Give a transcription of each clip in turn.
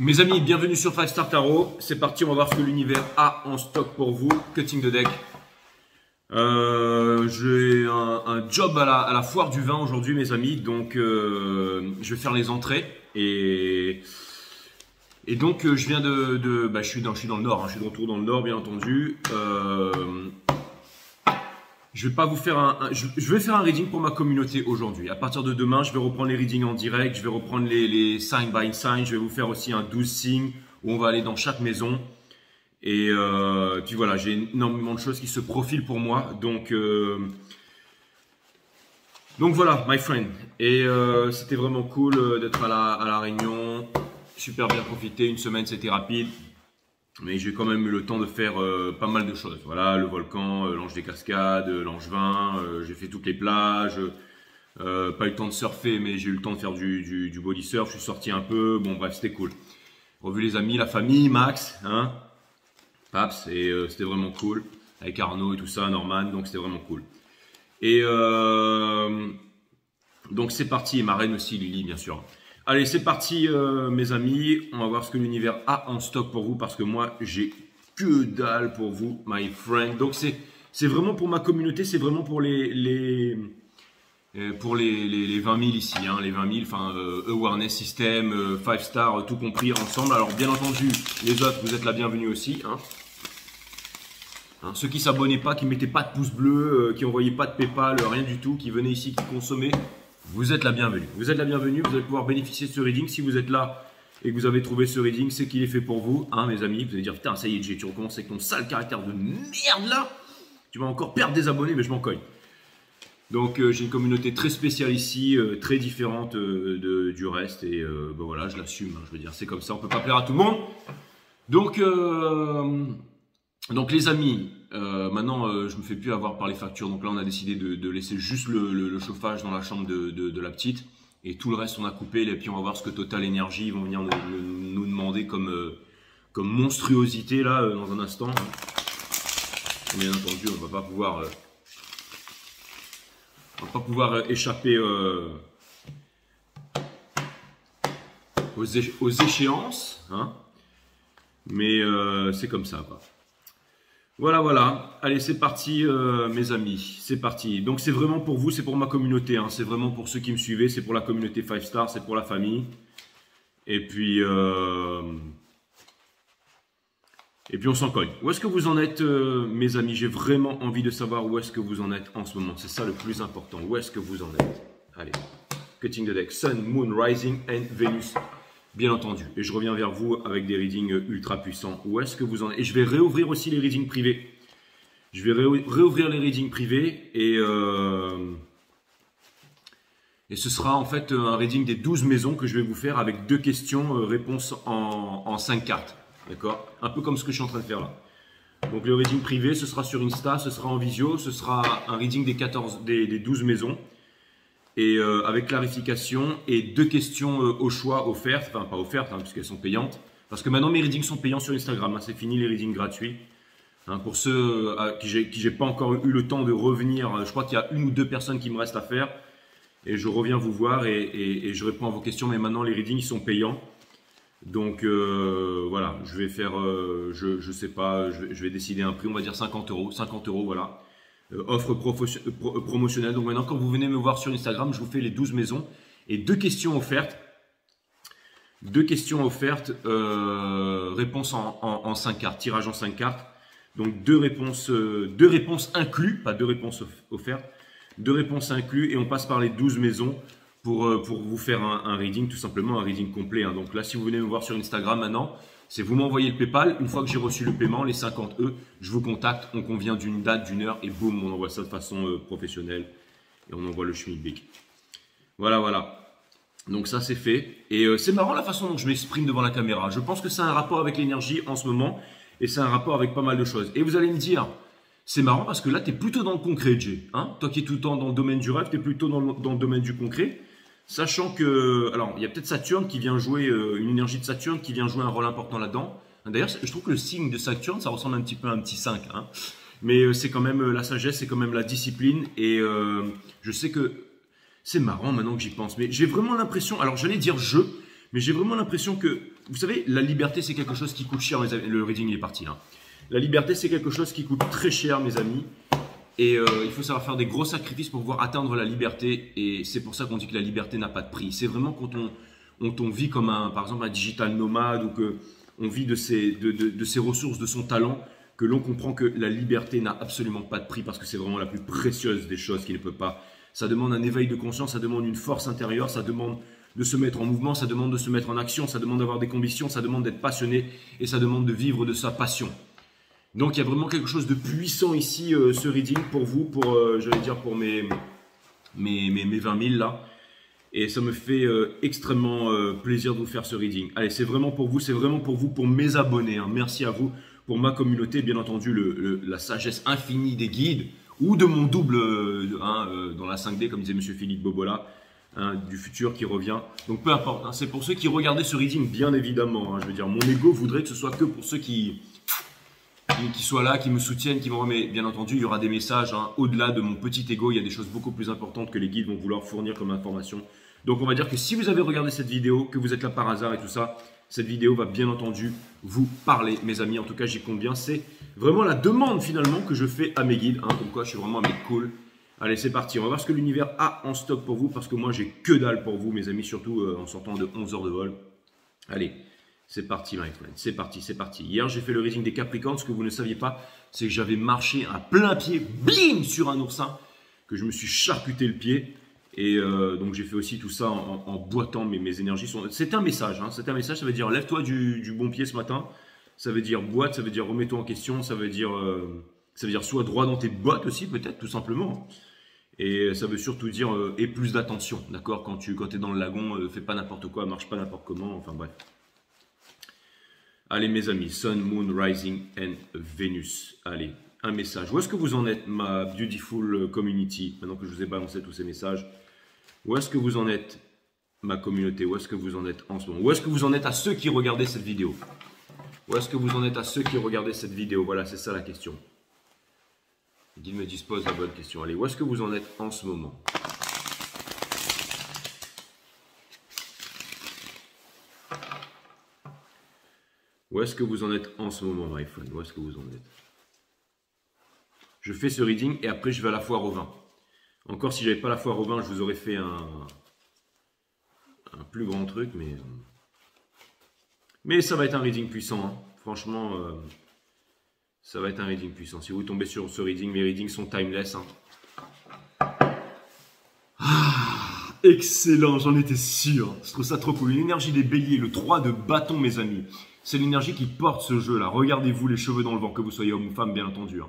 Mes amis, bienvenue sur 5 Star Tarot. C'est parti, on va voir ce que l'univers a en stock pour vous. Cutting de deck. J'ai un job à la foire du vin aujourd'hui, mes amis. Donc, je vais faire les entrées. Et donc, je viens je suis dans le nord. Hein, je suis de retour dans le nord, bien entendu. Je vais pas vous faire je vais faire un reading pour ma communauté aujourd'hui. À partir de demain, je vais reprendre les readings en direct. Je vais reprendre les sign by sign. Je vais vous faire aussi un 12 signes où on va aller dans chaque maison. Et puis voilà, j'ai énormément de choses qui se profilent pour moi. Donc voilà, my friend. Et c'était vraiment cool d'être à la Réunion. Super bien profité. Une semaine, c'était rapide. Mais j'ai quand même eu le temps de faire pas mal de choses. Voilà, le volcan, l'ange des cascades, l'angevin, j'ai fait toutes les plages. Pas eu le temps de surfer, mais j'ai eu le temps de faire du body surf. Je suis sorti un peu. Bon, bref, c'était cool. Revu les amis, la famille, Max, hein, Paps, et c'était vraiment cool. Avec Arnaud et tout ça, Norman, donc c'était vraiment cool. Et donc c'est parti, et ma reine aussi, Lily, bien sûr. Allez, c'est parti, mes amis. On va voir ce que l'univers a en stock pour vous parce que moi, j'ai que dalle pour vous, my friend. Donc, c'est vraiment pour ma communauté, c'est vraiment pour les 20 000 ici, hein, les 20 000, enfin, awareness system, 5 stars, tout compris ensemble. Alors, bien entendu, les autres, vous êtes la bienvenue aussi. Ceux qui ne s'abonnaient pas, qui ne mettaient pas de pouce bleu, qui n'envoyaient pas de PayPal, rien du tout, qui venaient ici, qui consommaient. Vous êtes la bienvenue. Vous êtes la bienvenue. Vous allez pouvoir bénéficier de ce reading. Si vous êtes là et que vous avez trouvé ce reading, c'est qu'il est fait pour vous, hein, mes amis. Vous allez dire, putain, ça y est, Jay, tu recommences avec ton sale caractère de merde là. Tu vas encore perdre des abonnés, mais je m'en cogne. Donc, j'ai une communauté très spéciale ici, très différente du reste. Et ben voilà, je l'assume. Hein, je veux dire, c'est comme ça. On ne peut pas plaire à tout le monde. Donc les amis, maintenant je me fais plus avoir par les factures, donc là on a décidé de laisser juste le chauffage dans la chambre de la petite et tout le reste on a coupé et puis on va voir ce que Total Energy vont venir nous demander comme monstruosité là dans un instant. Bien entendu on va pas pouvoir échapper aux échéances, hein, mais c'est comme ça quoi. Voilà. Allez, c'est parti, mes amis. C'est parti. Donc, c'est vraiment pour vous, c'est pour ma communauté. Hein. C'est vraiment pour ceux qui me suivaient. C'est pour la communauté 5 stars, c'est pour la famille. Et puis on s'en cogne. Où est-ce que vous en êtes, mes amis? J'ai vraiment envie de savoir où est-ce que vous en êtes en ce moment. C'est ça le plus important. Où est-ce que vous en êtes? Allez. Cutting the deck. Sun, Moon, Rising and Venus. Bien entendu, et je reviens vers vous avec des readings ultra puissants. Où est-ce que vous en êtes? Et je vais réouvrir aussi les readings privés. Je vais réouvrir les readings privés et ce sera en fait un reading des 12 maisons que je vais vous faire avec 2 questions, réponses en 5 cartes. D'accord? Un peu comme ce que je suis en train de faire là. Donc le reading privé, ce sera sur Insta, ce sera en visio, ce sera un reading des 12 maisons. Et avec clarification et 2 questions au choix offertes, enfin pas offertes hein, puisqu'elles sont payantes, parce que maintenant mes readings sont payants sur Instagram, hein, c'est fini les readings gratuits. Hein, pour ceux qui j'ai pas encore eu le temps de revenir, je crois qu'il y a 1 ou 2 personnes qui me restent à faire, et je reviens vous voir et je réponds à vos questions, mais maintenant les readings ils sont payants. Donc voilà, je vais faire, je sais pas, je vais décider un prix, on va dire 50 €, voilà. Offre promotionnelle. Donc maintenant, quand vous venez me voir sur Instagram, je vous fais les 12 maisons et 2 questions offertes. 2 questions offertes, réponses en 5 cartes, tirage en 5 cartes. Donc 2 réponses inclus, pas 2 réponses offertes, 2 réponses inclus et on passe par les 12 maisons pour vous faire un reading, tout simplement un reading complet. Hein. Donc là, si vous venez me voir sur Instagram maintenant, c'est vous m'envoyez le PayPal. Une fois que j'ai reçu le paiement, les 50 €, je vous contacte. On convient d'une date, d'une heure et boum, on envoie ça de façon professionnelle et on envoie le schmilblick. Voilà. Donc ça, c'est fait. Et c'est marrant la façon dont je m'exprime devant la caméra. Je pense que c'est un rapport avec l'énergie en ce moment et c'est un rapport avec pas mal de choses. Et vous allez me dire, c'est marrant parce que là, tu es plutôt dans le concret, Jay. Hein, toi qui es tout le temps dans le domaine du rêve, tu es plutôt dans le domaine du concret. Sachant que, alors, il y a peut-être Saturne qui vient jouer, une énergie de Saturne qui vient jouer un rôle important là-dedans. D'ailleurs, je trouve que le signe de Saturne, ça ressemble un petit peu à un petit 5. Hein. Mais c'est quand même la sagesse, c'est quand même la discipline. Et je sais que c'est marrant maintenant que j'y pense. Mais j'ai vraiment l'impression, alors j'allais dire Mais j'ai vraiment l'impression que, vous savez, la liberté, c'est quelque chose qui coûte cher, mes amis. Le reading, il est parti, là. La liberté, c'est quelque chose qui coûte très cher, mes amis. Et il faut savoir faire des gros sacrifices pour pouvoir atteindre la liberté. Et c'est pour ça qu'on dit que la liberté n'a pas de prix. C'est vraiment quand on vit comme, par exemple, un digital nomade ou qu'on vit de ses ressources, de son talent, que l'on comprend que la liberté n'a absolument pas de prix parce que c'est vraiment la plus précieuse des choses qui ne peut pas. Ça demande un éveil de conscience, ça demande une force intérieure, ça demande de se mettre en mouvement, ça demande de se mettre en action, ça demande d'avoir des convictions, ça demande d'être passionné et ça demande de vivre de sa passion. Donc il y a vraiment quelque chose de puissant ici, ce reading pour vous, pour, j'allais dire pour mes 20 000 là. Et ça me fait extrêmement plaisir de vous faire ce reading. Allez, c'est vraiment pour vous, pour mes abonnés. Hein. Merci à vous, pour ma communauté, bien entendu, la sagesse infinie des guides ou de mon double dans la 5D, comme disait Monsieur Philippe Bobola, hein, du futur qui revient. Donc peu importe, hein, c'est pour ceux qui regardaient ce reading, bien évidemment. Hein, je veux dire, mon ego voudrait que ce soit que pour ceux qui soient là, qui me soutiennent, qui m'envoient. Mais bien entendu, il y aura des messages hein, au-delà de mon petit ego. Il y a des choses beaucoup plus importantes que les guides vont vouloir fournir comme information. Donc on va dire que si vous avez regardé cette vidéo, que vous êtes là par hasard et tout ça, cette vidéo va bien entendu vous parler, mes amis. En tout cas, j'y compte bien. C'est vraiment la demande finalement que je fais à mes guides. Hein, comme quoi, je suis vraiment un mec cool. Allez, c'est parti. On va voir ce que l'univers a en stock pour vous. Parce que moi, j'ai que dalle pour vous, mes amis. Surtout en sortant de 11 heures de vol. Allez, c'est parti, my friend. C'est parti, c'est parti. Hier, j'ai fait le reading des Capricornes. Ce que vous ne saviez pas, c'est que j'avais marché à plein pied, blim, sur un oursin. Que je me suis charcuté le pied. Et donc j'ai fait aussi tout ça en boitant, mais mes énergies sont... C'est un message, hein, c'est un message, ça veut dire lève-toi du bon pied ce matin, ça veut dire boite, ça veut dire remets-toi en question, ça veut dire sois droit dans tes bottes aussi peut-être, tout simplement. Et ça veut surtout dire aie plus d'attention, d'accord, quand tu es dans le lagon, fais pas n'importe quoi, marche pas n'importe comment, enfin bref. Allez mes amis, Sun, Moon, Rising and Venus, allez, un message. Où est-ce que vous en êtes, ma beautiful community, maintenant que je vous ai balancé tous ces messages? Où est-ce que vous en êtes, ma communauté? Où est-ce que vous en êtes en ce moment? Où est-ce que vous en êtes à ceux qui regardaient cette vidéo? Où est-ce que vous en êtes à ceux qui regardaient cette vidéo? Voilà, c'est ça la question. Les guides me disposent la bonne question. Allez, où est-ce que vous en êtes en ce moment? Où est-ce que vous en êtes en ce moment, my friend? Où est-ce que vous en êtes? Je fais ce reading et après je vais à la foire au vin. Encore si j'avais pas la foire au vin, je vous aurais fait un plus grand truc, mais ça va être un reading puissant. Hein. Franchement, ça va être un reading puissant. Si vous tombez sur ce reading, mes readings sont timeless. Hein. Ah, excellent, j'en étais sûr. Je trouve ça trop cool. L'énergie des béliers, le 3 de bâton, mes amis. C'est l'énergie qui porte ce jeu-là. Regardez-vous les cheveux dans le vent, que vous soyez homme ou femme, bien entendu. Hein.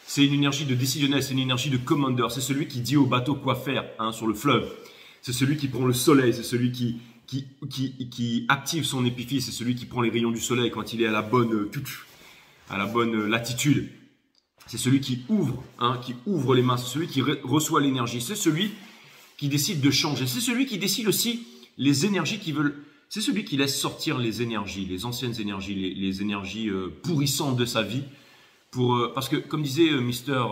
C'est une énergie de décisionnel, c'est une énergie de commander. C'est celui qui dit au bateau quoi faire hein, sur le fleuve. C'est celui qui prend le soleil, c'est celui qui active son épiphyse, c'est celui qui prend les rayons du soleil quand il est à la bonne latitude. C'est celui qui ouvre les mains, c'est celui qui reçoit l'énergie. C'est celui qui décide de changer. C'est celui qui décide aussi les énergies qui veulent... C'est celui qui laisse sortir les énergies, les anciennes énergies, les énergies pourrissantes de sa vie. Parce que, comme disait Mr.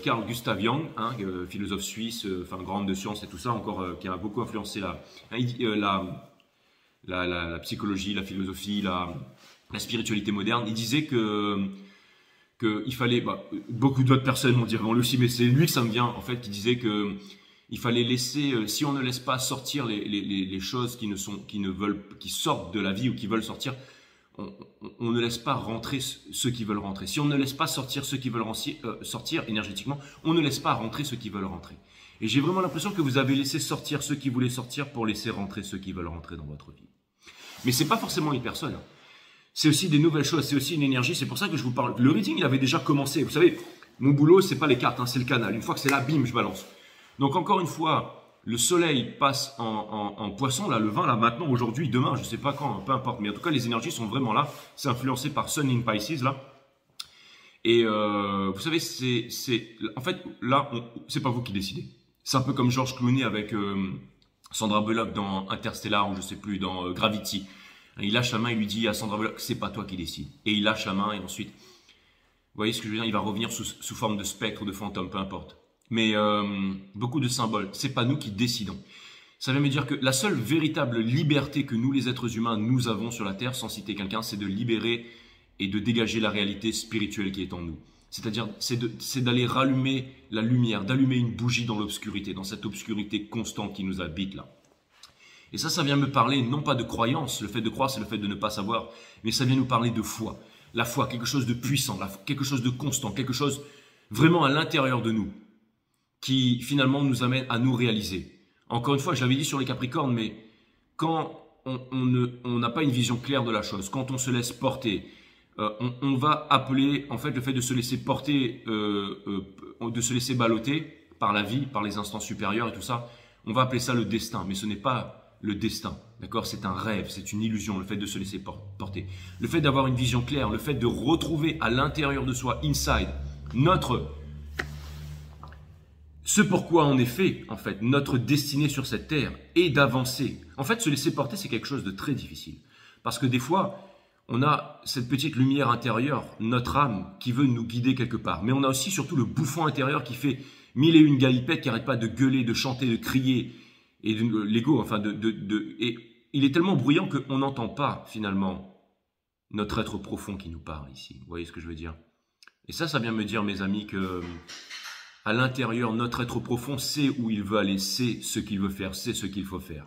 Carl Gustav Jung, hein, philosophe suisse, grand homme de science et tout ça, encore qui a beaucoup influencé la psychologie, la philosophie, la spiritualité moderne, il disait qu'il fallait, beaucoup d'autres personnes m'ont diront aussi, mais c'est lui que ça me vient, en fait, qui disait que il fallait laisser, si on ne laisse pas sortir les choses qui sortent de la vie ou qui veulent sortir, on ne laisse pas rentrer ceux qui veulent rentrer. Si on ne laisse pas sortir ceux qui veulent sortir énergétiquement, on ne laisse pas rentrer ceux qui veulent rentrer. Et j'ai vraiment l'impression que vous avez laissé sortir ceux qui voulaient sortir pour laisser rentrer ceux qui veulent rentrer dans votre vie. Mais ce n'est pas forcément une personne. C'est aussi des nouvelles choses, c'est aussi une énergie. C'est pour ça que je vous parle. Le reading, il avait déjà commencé. Vous savez, mon boulot, ce n'est pas les cartes, hein, c'est le canal. Une fois que c'est là, bim, je balance. Donc encore une fois, le soleil passe en poisson, là, le vin, là, maintenant, aujourd'hui, demain, je ne sais pas quand, peu importe. Mais en tout cas, les énergies sont vraiment là. C'est influencé par Sun in Pisces, là. Et vous savez, en fait, là, c'est pas vous qui décidez. C'est un peu comme George Clooney avec Sandra Bullock dans Interstellar, ou je sais plus, dans Gravity. Il lâche la main, il lui dit à Sandra Bullock, c'est pas toi qui décides. Et il lâche la main, et ensuite, vous voyez ce que je veux dire, il va revenir sous forme de spectre ou de fantôme, peu importe. Mais beaucoup de symboles, c'est pas nous qui décidons. Ça vient me dire que la seule véritable liberté que nous, les êtres humains, nous avons sur la Terre, sans citer quelqu'un, c'est de libérer et de dégager la réalité spirituelle qui est en nous. C'est-à-dire, c'est d'aller rallumer la lumière, d'allumer une bougie dans l'obscurité, dans cette obscurité constante qui nous habite là. Et ça vient me parler non pas de croyance, le fait de croire c'est le fait de ne pas savoir, mais ça vient nous parler de foi. La foi, quelque chose de puissant, quelque chose de constant, quelque chose vraiment à l'intérieur de nous, qui finalement nous amène à nous réaliser. Encore une fois, je l'avais dit sur les Capricornes, mais quand on n'a pas une vision claire de la chose, quand on se laisse porter, on va appeler en fait le fait de se laisser porter, de se laisser balloter par la vie, par les instances supérieures et tout ça, on va appeler ça le destin, mais ce n'est pas le destin, d'accord? C'est un rêve, c'est une illusion, le fait de se laisser porter. Le fait d'avoir une vision claire, le fait de retrouver à l'intérieur de soi, inside, ce pourquoi on est fait, en fait, notre destinée sur cette terre, et d'avancer. En fait, se laisser porter, c'est quelque chose de très difficile. Parce que des fois, on a cette petite lumière intérieure, notre âme, qui veut nous guider quelque part. Mais on a aussi surtout le bouffon intérieur qui fait mille et une galipettes, qui n'arrête pas de gueuler, de chanter, de crier, et l'ego, enfin, et il est tellement bruyant qu'on n'entend pas, finalement, notre être profond qui nous parle ici. Vous voyez ce que je veux dire? Et ça vient me dire, mes amis, que à l'intérieur, notre être profond sait où il veut aller, sait ce qu'il veut faire, sait ce qu'il faut faire.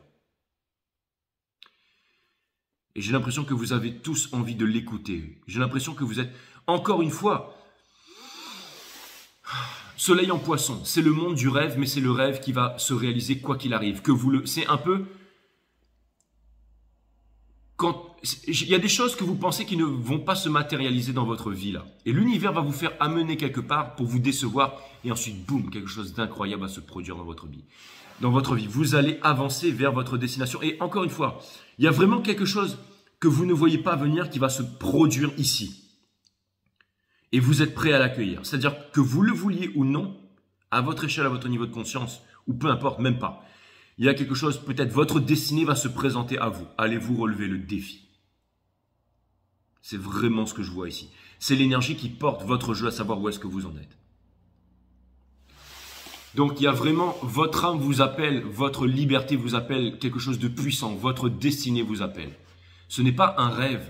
Et j'ai l'impression que vous avez tous envie de l'écouter. J'ai l'impression que vous êtes, encore une fois, Soleil en Poisson, c'est le monde du rêve, mais c'est le rêve qui va se réaliser quoi qu'il arrive. C'est un peu il y a des choses que vous pensez qui ne vont pas se matérialiser dans votre vie là. Et l'univers va vous faire amener quelque part pour vous décevoir. Et ensuite, boum, quelque chose d'incroyable va se produire dans votre vie. Dans votre vie, vous allez avancer vers votre destination. Et encore une fois, il y a vraiment quelque chose que vous ne voyez pas venir qui va se produire ici. Et vous êtes prêt à l'accueillir. C'est-à-dire que vous le vouliez ou non, à votre échelle, à votre niveau de conscience, ou peu importe, même pas. Il y a quelque chose, peut-être votre destinée va se présenter à vous. Allez-vous relever le défi? C'est vraiment ce que je vois ici. C'est l'énergie qui porte votre jeu à savoir où est-ce que vous en êtes. Donc, il y a vraiment, votre âme vous appelle, votre liberté vous appelle, quelque chose de puissant, votre destinée vous appelle. Ce n'est pas un rêve.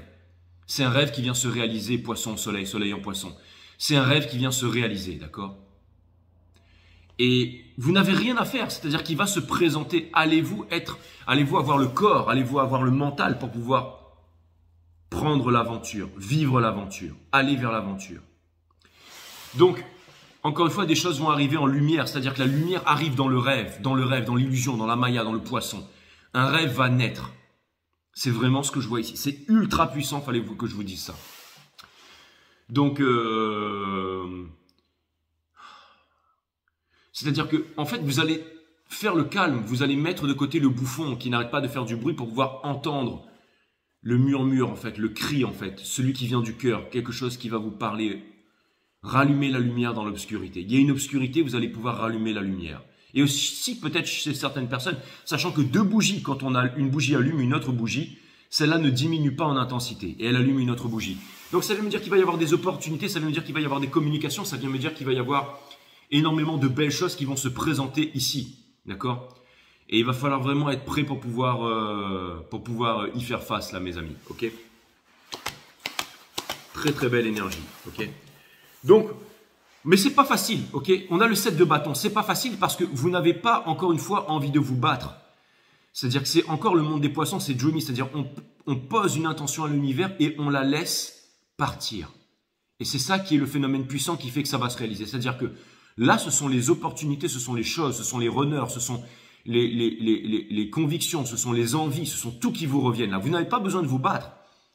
C'est un rêve qui vient se réaliser, poisson, soleil, soleil en poisson. C'est un rêve qui vient se réaliser, d'accord? Et vous n'avez rien à faire, c'est-à-dire qu'il va se présenter. Allez-vous avoir le corps, allez-vous avoir le mental pour pouvoir prendre l'aventure, vivre l'aventure, aller vers l'aventure. Donc, encore une fois, des choses vont arriver en lumière, c'est-à-dire que la lumière arrive dans le rêve, dans l'illusion, dans la maya, dans le poisson. Un rêve va naître. C'est vraiment ce que je vois ici. C'est ultra puissant, fallait-vous que je vous dise ça. Donc, c'est-à-dire que, en fait, vous allez faire le calme, vous allez mettre de côté le bouffon qui n'arrête pas de faire du bruit pour pouvoir entendre le murmure, en fait, le cri, en fait, celui qui vient du cœur, quelque chose qui va vous parler. Rallumer la lumière dans l'obscurité. Il y a une obscurité, vous allez pouvoir rallumer la lumière. Et aussi, peut-être chez certaines personnes, sachant que deux bougies, quand on a une bougie allume une autre bougie, celle-là ne diminue pas en intensité et elle allume une autre bougie. Donc ça veut me dire qu'il va y avoir des opportunités, ça veut me dire qu'il va y avoir des communications, ça vient me dire qu'il va y avoir énormément de belles choses qui vont se présenter ici. D'accord? Et il va falloir vraiment être prêt pour pouvoir y faire face là, mes amis. Ok? Très très belle énergie. Ok? Donc, mais c'est pas facile, ok? On a le 7 de bâton, c'est pas facile parce que vous n'avez pas, encore une fois, envie de vous battre. C'est-à-dire que c'est encore le monde des poissons, c'est dreamy, c'est-à-dire on pose une intention à l'univers et on la laisse partir. Et c'est ça qui est le phénomène puissant qui fait que ça va se réaliser. C'est-à-dire que là, ce sont les opportunités, ce sont les choses, ce sont les runners, ce sont les convictions, ce sont les envies, ce sont tout qui vous reviennent là. Vous n'avez pas besoin de vous battre.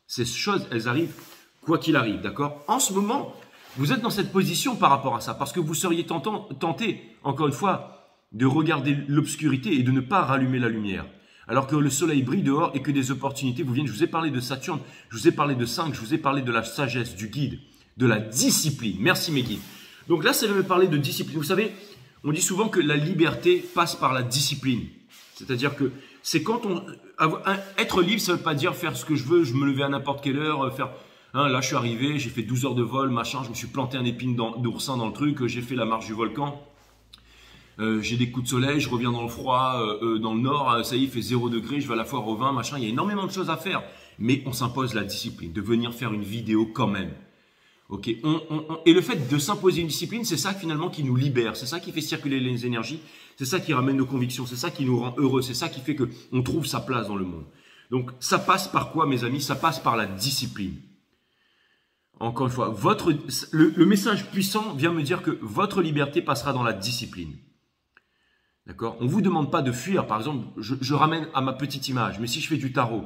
Ces choses, elles arrivent quoi qu'il arrive, d'accord? En ce moment, vous êtes dans cette position par rapport à ça, parce que vous seriez tenté, encore une fois, de regarder l'obscurité et de ne pas rallumer la lumière. Alors que le soleil brille dehors et que des opportunités vous viennent. Je vous ai parlé de Saturne, je vous ai parlé de 5, je vous ai parlé de la sagesse, du guide, de la discipline. Merci mes guides. Donc là, ça va me parler de discipline. Vous savez, on dit souvent que la liberté passe par la discipline. C'est-à-dire que c'est quand être libre, ça ne veut pas dire faire ce que je veux, je me lever à n'importe quelle heure, faire... là, je suis arrivé, j'ai fait 12 heures de vol, machin, je me suis planté un épine d'oursin dans le truc, j'ai fait la marche du volcan. j'ai des coups de soleil, je reviens dans le froid, dans le nord, ça y est, il fait 0 degré, je vais à la foire au vin, machin. Il y a énormément de choses à faire. Mais on s'impose la discipline de venir faire une vidéo quand même. Ok, et le fait de s'imposer une discipline, c'est ça finalement qui nous libère, c'est ça qui fait circuler les énergies, c'est ça qui ramène nos convictions, c'est ça qui nous rend heureux, c'est ça qui fait qu'on trouve sa place dans le monde. Donc ça passe par quoi, mes amis? Ça passe par la discipline. Encore une fois, le message puissant vient me dire que votre liberté passera dans la discipline. D'accord? On ne vous demande pas de fuir. Par exemple, je ramène à ma petite image, mais si je fais du tarot,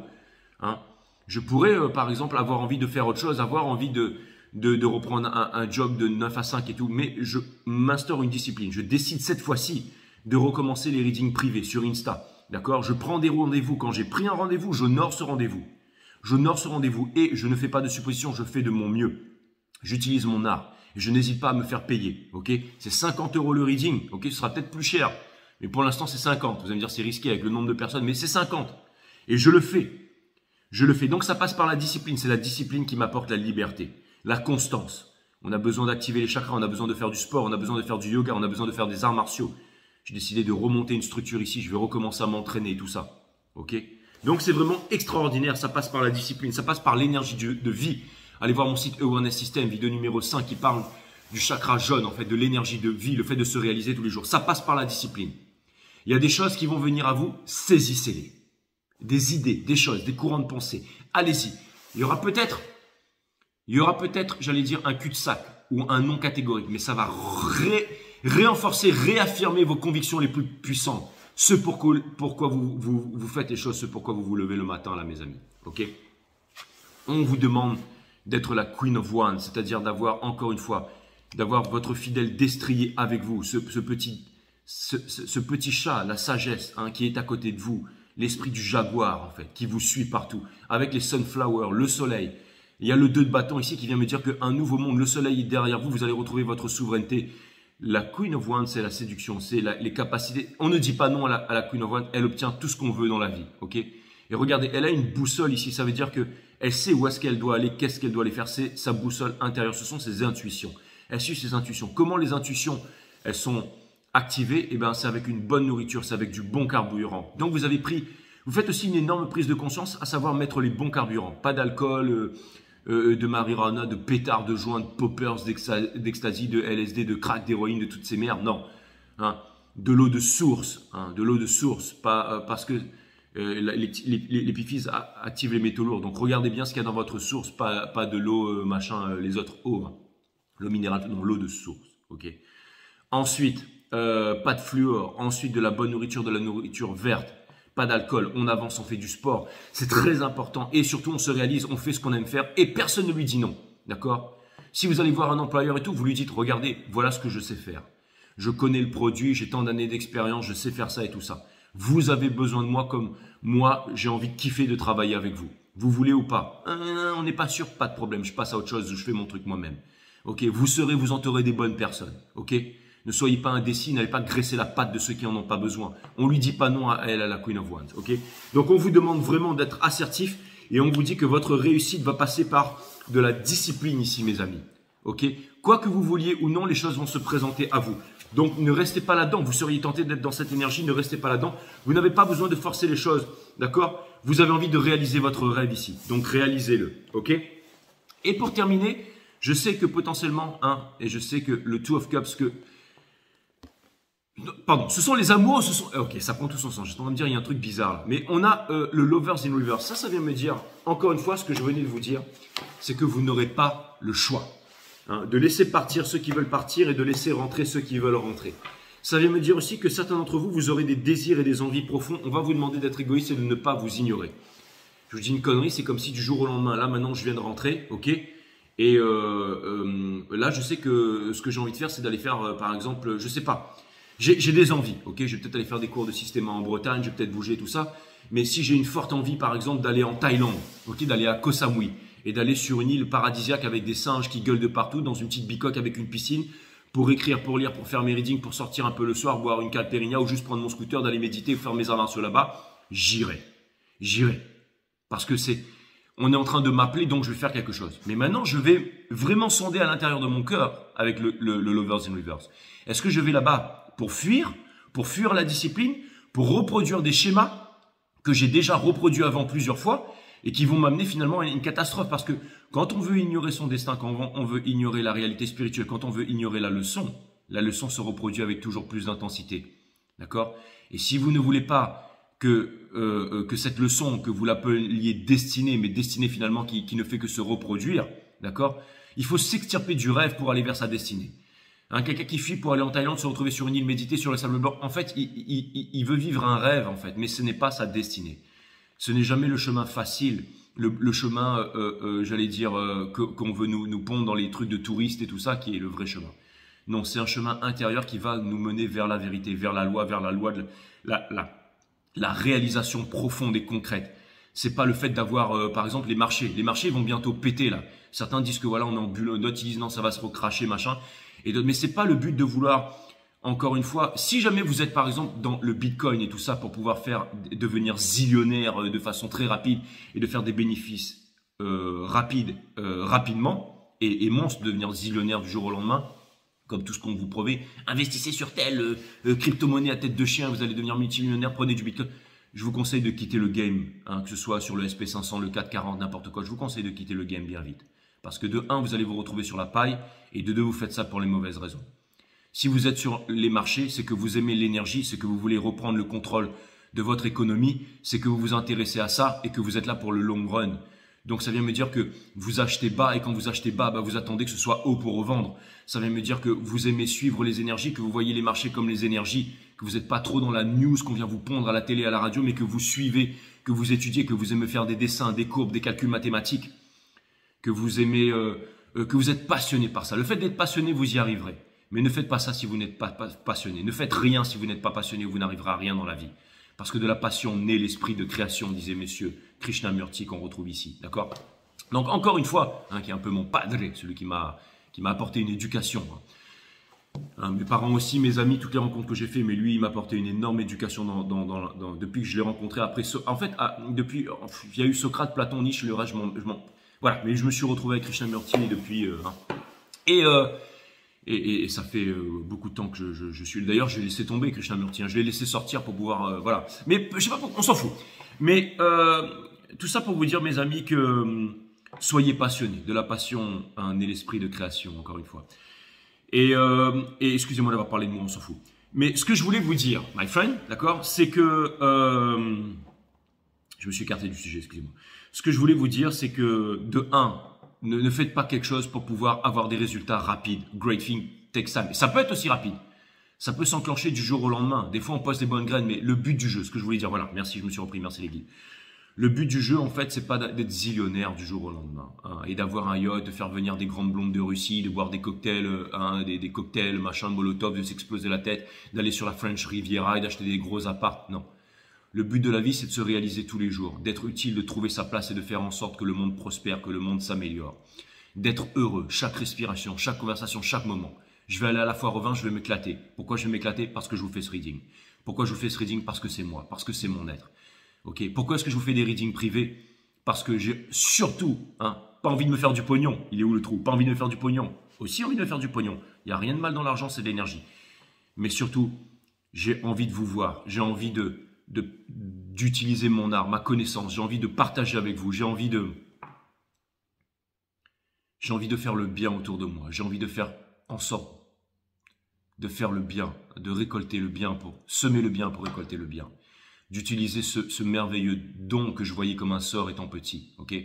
hein, je pourrais par exemple avoir envie de faire autre chose, avoir envie de reprendre un job de 9 à 5 et tout, mais je m'instaure une discipline. Je décide cette fois-ci de recommencer les readings privés sur Insta. D'accord? Je prends des rendez-vous. Quand j'ai pris un rendez-vous, j'honore ce rendez-vous. J'honore ce rendez-vous et je ne fais pas de suppositions, je fais de mon mieux. J'utilise mon art. Et je n'hésite pas à me faire payer. Ok? C'est 50 € le reading. Ok? Ce sera peut-être plus cher. Mais pour l'instant, c'est 50. Vous allez me dire, c'est risqué avec le nombre de personnes, mais c'est 50. Et je le fais. Je le fais. Donc, ça passe par la discipline. C'est la discipline qui m'apporte la liberté. La constance. On a besoin d'activer les chakras, on a besoin de faire du sport, on a besoin de faire du yoga, on a besoin de faire des arts martiaux. J'ai décidé de remonter une structure ici, je vais recommencer à m'entraîner, tout ça. Ok? Donc c'est vraiment extraordinaire, ça passe par la discipline, ça passe par l'énergie de vie. Allez voir mon site Awareness System, vidéo numéro 5 qui parle du chakra jaune, en fait, de l'énergie de vie, le fait de se réaliser tous les jours. Ça passe par la discipline. Il y a des choses qui vont venir à vous, saisissez-les. Des idées, des choses, des courants de pensée. Allez-y. Il y aura peut-être, j'allais dire, un cul-de-sac ou un non catégorique, mais ça va renforcer, réaffirmer vos convictions les plus puissantes. Ce pourquoi vous faites les choses, ce pourquoi vous vous levez le matin, là, mes amis. Ok? On vous demande d'être la Queen of Wands, c'est-à-dire d'avoir, encore une fois, d'avoir votre fidèle destrier avec vous, ce petit chat, la sagesse, hein, qui est à côté de vous, l'esprit du jaguar, en fait, qui vous suit partout, avec les sunflowers, le soleil. Il y a le 2 de bâton ici qui vient me dire qu'un nouveau monde, le soleil est derrière vous, vous allez retrouver votre souveraineté. La Queen of Wands, c'est la séduction, c'est les capacités. On ne dit pas non à la Queen of Wands, elle obtient tout ce qu'on veut dans la vie, ok? Et regardez, elle a une boussole ici, ça veut dire qu'elle sait où est-ce qu'elle doit aller, qu'est-ce qu'elle doit aller faire, c'est sa boussole intérieure, ce sont ses intuitions. Elle suit ses intuitions. Comment les intuitions, elles sont activées? Eh bien, c'est avec une bonne nourriture, c'est avec du bon carburant. Donc, vous faites aussi une énorme prise de conscience, à savoir mettre les bons carburants. Pas d'alcool, de marijuana, de pétards, de joints, de poppers, d'ecstasy, de LSD, de crack, d'héroïne, de toutes ces merdes. Non. Hein. De l'eau de source. Hein. De l'eau de source. Pas parce que l'épiphyse active les métaux lourds. Donc regardez bien ce qu'il y a dans votre source. Pas de l'eau, machin, les autres eaux. Hein. L'eau minérale, non, l'eau de source. Ok. Ensuite, pas de fluor. Ensuite, de la bonne nourriture, de la nourriture verte. Pas d'alcool, on avance, on fait du sport. C'est très important. Et surtout, on se réalise, on fait ce qu'on aime faire et personne ne lui dit non. D'accord? Si vous allez voir un employeur et tout, vous lui dites, regardez, voilà ce que je sais faire. Je connais le produit, j'ai tant d'années d'expérience, je sais faire ça et tout ça. Vous avez besoin de moi comme moi, j'ai envie de kiffer de travailler avec vous. Vous voulez ou pas? On n'est pas sûr, pas de problème. Je passe à autre chose, je fais mon truc moi-même. Ok? Vous entourez des bonnes personnes. Ok? Ne soyez pas indécis, n'allez pas graisser la patte de ceux qui n'en ont pas besoin. On ne lui dit pas non à elle, à la Queen of Wands. Okay? Donc, on vous demande vraiment d'être assertif et on vous dit que votre réussite va passer par de la discipline ici, mes amis. Okay? Quoi que vous vouliez ou non, les choses vont se présenter à vous. Donc, ne restez pas là-dedans. Vous seriez tenté d'être dans cette énergie, ne restez pas là-dedans. Vous n'avez pas besoin de forcer les choses. D'accord? Vous avez envie de réaliser votre rêve ici. Donc, réalisez-le. Ok? Et pour terminer, je sais que potentiellement, et je sais que le Two of Cups, pardon, ce sont les amoureux, ok, ça prend tout son sens. J'étais en train de dire, il y a un truc bizarre là. Mais on a le Lovers in Reverse. Ça vient me dire, encore une fois, ce que je venais de vous dire, c'est que vous n'aurez pas le choix. Hein, de laisser partir ceux qui veulent partir et de laisser rentrer ceux qui veulent rentrer. Ça vient me dire aussi que certains d'entre vous, vous aurez des désirs et des envies profonds. On va vous demander d'être égoïste et de ne pas vous ignorer. Je vous dis une connerie, c'est comme si du jour au lendemain, là maintenant je viens de rentrer, ok? Et là, je sais que ce que j'ai envie de faire, c'est d'aller faire, par exemple, je sais pas. J'ai des envies, ok? Je vais peut-être aller faire des cours de système en Bretagne, je vais peut-être bouger tout ça. Mais si j'ai une forte envie, par exemple, d'aller en Thaïlande, ok, d'aller à Koh Samui et d'aller sur une île paradisiaque avec des singes qui gueulent de partout, dans une petite bicoque avec une piscine, pour écrire, pour lire, pour faire mes readings, pour sortir un peu le soir, boire une caipirinha ou juste prendre mon scooter, d'aller méditer ou faire mes arts là-bas, j'irai. J'irai. Parce que on est en train de m'appeler, donc je vais faire quelque chose. Mais maintenant, je vais vraiment sonder à l'intérieur de mon cœur avec le Lovers in Reverse. Est-ce que je vais là-bas pour fuir la discipline, pour reproduire des schémas que j'ai déjà reproduits avant plusieurs fois et qui vont m'amener finalement à une catastrophe. Parce que quand on veut ignorer son destin, quand on veut ignorer la réalité spirituelle, quand on veut ignorer la leçon se reproduit avec toujours plus d'intensité. D'accord? Et si vous ne voulez pas que cette leçon, que vous l'appeliez destinée, mais destinée finalement qui ne fait que se reproduire, d'accord? Il faut s'extirper du rêve pour aller vers sa destinée. Quelqu'un qui fuit pour aller en Thaïlande, se retrouver sur une île, méditer sur le sable blanc, en fait, il veut vivre un rêve, en fait, mais ce n'est pas sa destinée. Ce n'est jamais le chemin facile, le chemin, j'allais dire, qu'on veut nous pondre dans les trucs de touristes et tout ça, qui est le vrai chemin. Non, c'est un chemin intérieur qui va nous mener vers la vérité, vers la loi de la réalisation profonde et concrète. C'est pas le fait d'avoir, par exemple, les marchés. Les marchés vont bientôt péter, là. Certains disent que voilà, on est en bulle, d'autres disent non, ça va se recracher, machin. Mais c'est pas le but de vouloir, encore une fois, si jamais vous êtes par exemple dans le Bitcoin et tout ça pour pouvoir devenir zillionnaire de façon très rapide et de faire des bénéfices rapidement et monstre, devenir zillionnaire du jour au lendemain, comme tout ce qu'on vous promet, investissez sur telle crypto-monnaie à tête de chien, vous allez devenir multimillionnaire, prenez du Bitcoin. Je vous conseille de quitter le game, que ce soit sur le SP500, le 440, n'importe quoi. Je vous conseille de quitter le game bien vite. Parce que de 1, vous allez vous retrouver sur la paille et de 2, vous faites ça pour les mauvaises raisons. Si vous êtes sur les marchés, c'est que vous aimez l'énergie, c'est que vous voulez reprendre le contrôle de votre économie, c'est que vous vous intéressez à ça et que vous êtes là pour le long run. Donc ça vient me dire que vous achetez bas et quand vous achetez bas, vous attendez que ce soit haut pour revendre. Ça vient me dire que vous aimez suivre les énergies, que vous voyez les marchés comme les énergies, que vous n'êtes pas trop dans la news qu'on vient vous pondre à la télé, à la radio, mais que vous suivez, que vous étudiez, que vous aimez faire des dessins, des courbes, des calculs mathématiques, que vous aimez, que vous êtes passionné par ça. Le fait d'être passionné, vous y arriverez. Mais ne faites pas ça si vous n'êtes pas passionné. Ne faites rien si vous n'êtes pas passionné, vous n'arriverez à rien dans la vie. Parce que de la passion naît l'esprit de création, disait messieurs Krishnamurti qu'on retrouve ici. D'accord? Donc encore une fois, qui est un peu mon padre, celui qui m'a apporté une éducation. Mes parents aussi, mes amis, toutes les rencontres que j'ai fait, mais lui, il m'a apporté une énorme éducation depuis que je l'ai rencontré. Après, en fait, depuis, il y a eu Socrate, Platon, Nietzsche, le reste, voilà. Mais je me suis retrouvé avec Krishnamurti depuis. Et ça fait beaucoup de temps que je suis. D'ailleurs, j'ai laissé tomber Krishnamurti. Je l'ai laissé sortir pour pouvoir, voilà. Mais je sais pas, on s'en fout. Mais tout ça pour vous dire, mes amis, que soyez passionnés. De la passion naît l'esprit de création, encore une fois. Et excusez-moi d'avoir parlé de moi, on s'en fout. Mais ce que je voulais vous dire, my friend, d'accord, c'est que je me suis écarté du sujet, excusez-moi. Ce que je voulais vous dire, c'est que de 1, ne faites pas quelque chose pour pouvoir avoir des résultats rapides. Great thing takes time. Ça peut être aussi rapide. Ça peut s'enclencher du jour au lendemain. Des fois, on pose des bonnes graines, mais le but du jeu, ce que je voulais dire, voilà, merci, je me suis repris, merci les guides. Le but du jeu, en fait, c'est pas d'être zillionnaire du jour au lendemain, et d'avoir un yacht, de faire venir des grandes blondes de Russie, de boire des cocktails, des cocktails, machin, molotov, de s'exploser la tête, d'aller sur la French Riviera et d'acheter des gros apparts. Non. Le but de la vie, c'est de se réaliser tous les jours, d'être utile, de trouver sa place et de faire en sorte que le monde prospère, que le monde s'améliore. D'être heureux, chaque respiration, chaque conversation, chaque moment. Je vais aller à la foire au vin, je vais m'éclater. Pourquoi je vais m'éclater? Parce que je vous fais ce reading. Pourquoi je vous fais ce reading? Parce que c'est moi, parce que c'est mon être. Ok. Pourquoi est-ce que je vous fais des readings privés? Parce que j'ai surtout pas envie de me faire du pognon. Il est où le trou? Pas envie de me faire du pognon. Aussi envie de me faire du pognon. Il n'y a rien de mal dans l'argent, c'est de l'énergie. Mais surtout, j'ai envie de vous voir. J'ai envie d'utiliser mon art, ma connaissance. J'ai envie de partager avec vous. J'ai envie de faire le bien autour de moi. J'ai envie de faire en sorte de faire le bien, de récolter le bien pour semer le bien pour récolter le bien. D'utiliser ce merveilleux don que je voyais comme un sort étant petit, ok?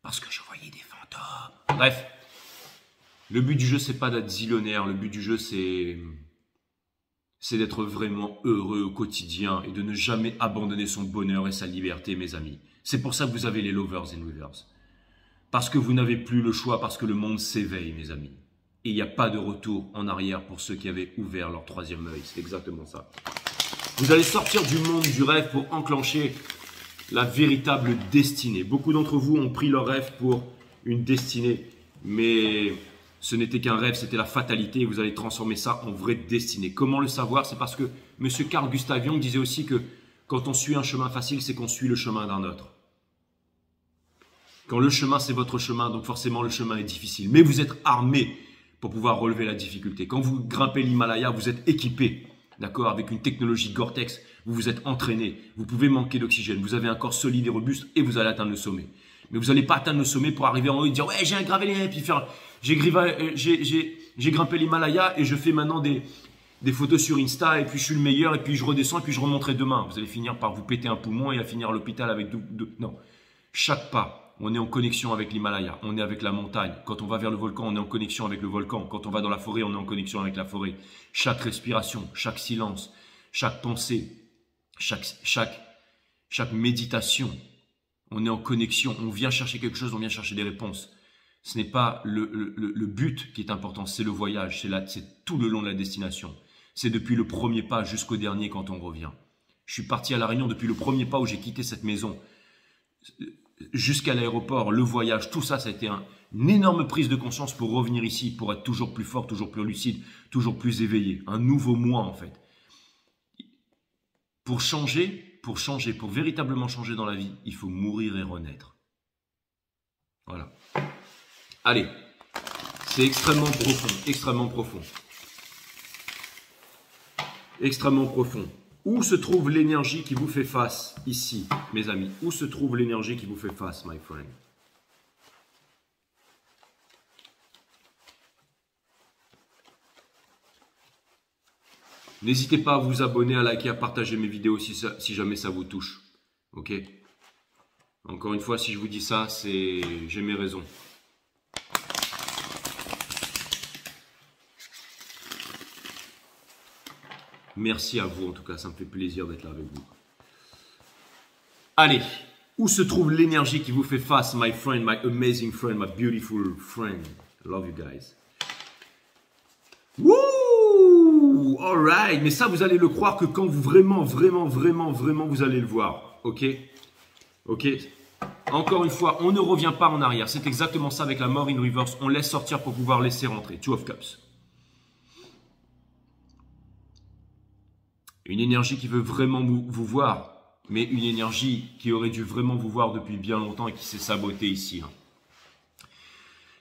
Parce que je voyais des fantômes. Bref, le but du jeu, c'est pas d'être zillionnaire. Le but du jeu, c'est d'être vraiment heureux au quotidien et de ne jamais abandonner son bonheur et sa liberté, mes amis. C'est pour ça que vous avez les lovers and rivers. Parce que vous n'avez plus le choix, parce que le monde s'éveille, mes amis. Et il n'y a pas de retour en arrière pour ceux qui avaient ouvert leur troisième œil. C'est exactement ça. Vous allez sortir du monde du rêve pour enclencher la véritable destinée. Beaucoup d'entre vous ont pris leur rêve pour une destinée, mais ce n'était qu'un rêve, c'était la fatalité et vous allez transformer ça en vraie destinée. Comment le savoir? C'est parce que M. Carl Gustav Jung disait aussi que quand on suit un chemin facile, c'est qu'on suit le chemin d'un autre. Quand le chemin, c'est votre chemin, donc forcément le chemin est difficile. Mais vous êtes armé pour pouvoir relever la difficulté. Quand vous grimpez l'Himalaya, vous êtes équipé, d'accord, avec une technologie Gore-Tex, vous vous êtes entraîné, vous pouvez manquer d'oxygène, vous avez un corps solide et robuste et vous allez atteindre le sommet. Mais vous n'allez pas atteindre le sommet pour arriver en haut et dire « Ouais, j'ai gravé les... » puis faire « J'ai grimpé l'Himalaya et je fais maintenant des photos sur Insta et puis je suis le meilleur et puis je redescends et puis je remonterai demain. » Vous allez finir par vous péter un poumon et à finir à l'hôpital avec Non. Chaque pas, on est en connexion avec l'Himalaya, on est avec la montagne. Quand on va vers le volcan, on est en connexion avec le volcan. Quand on va dans la forêt, on est en connexion avec la forêt. Chaque respiration, chaque silence, chaque pensée, chaque méditation, on est en connexion. On vient chercher quelque chose, on vient chercher des réponses. Ce n'est pas le but qui est important, c'est le voyage, c'est tout le long de la destination. C'est depuis le premier pas jusqu'au dernier quand on revient. Je suis parti à La Réunion depuis le premier pas où j'ai quitté cette maison jusqu'à l'aéroport, le voyage, tout ça, ça a été une énorme prise de conscience pour revenir ici, pour être toujours plus fort, toujours plus lucide, toujours plus éveillé. Un nouveau moi en fait. Pour changer, pour véritablement changer dans la vie, il faut mourir et renaître. Voilà. Allez, c'est extrêmement profond, extrêmement profond. Extrêmement profond. Où se trouve l'énergie qui vous fait face ici, mes amis? Où se trouve l'énergie qui vous fait face, my friend? N'hésitez pas à vous abonner, à liker, à partager mes vidéos si jamais ça vous touche. Ok? Encore une fois, si je vous dis ça, j'ai mes raisons. Merci à vous, en tout cas, ça me fait plaisir d'être là avec vous. Allez, où se trouve l'énergie qui vous fait face, my friend, my amazing friend, my beautiful friend? I love you guys. Wouh! Alright, mais ça, vous allez le croire que quand vous vraiment, vous allez le voir. Ok? Ok? Encore une fois, on ne revient pas en arrière. C'est exactement ça avec la mort in reverse. On laisse sortir pour pouvoir laisser rentrer. Two of Cups. Une énergie qui veut vraiment vous voir, mais une énergie qui aurait dû vraiment vous voir depuis bien longtemps et qui s'est sabotée ici.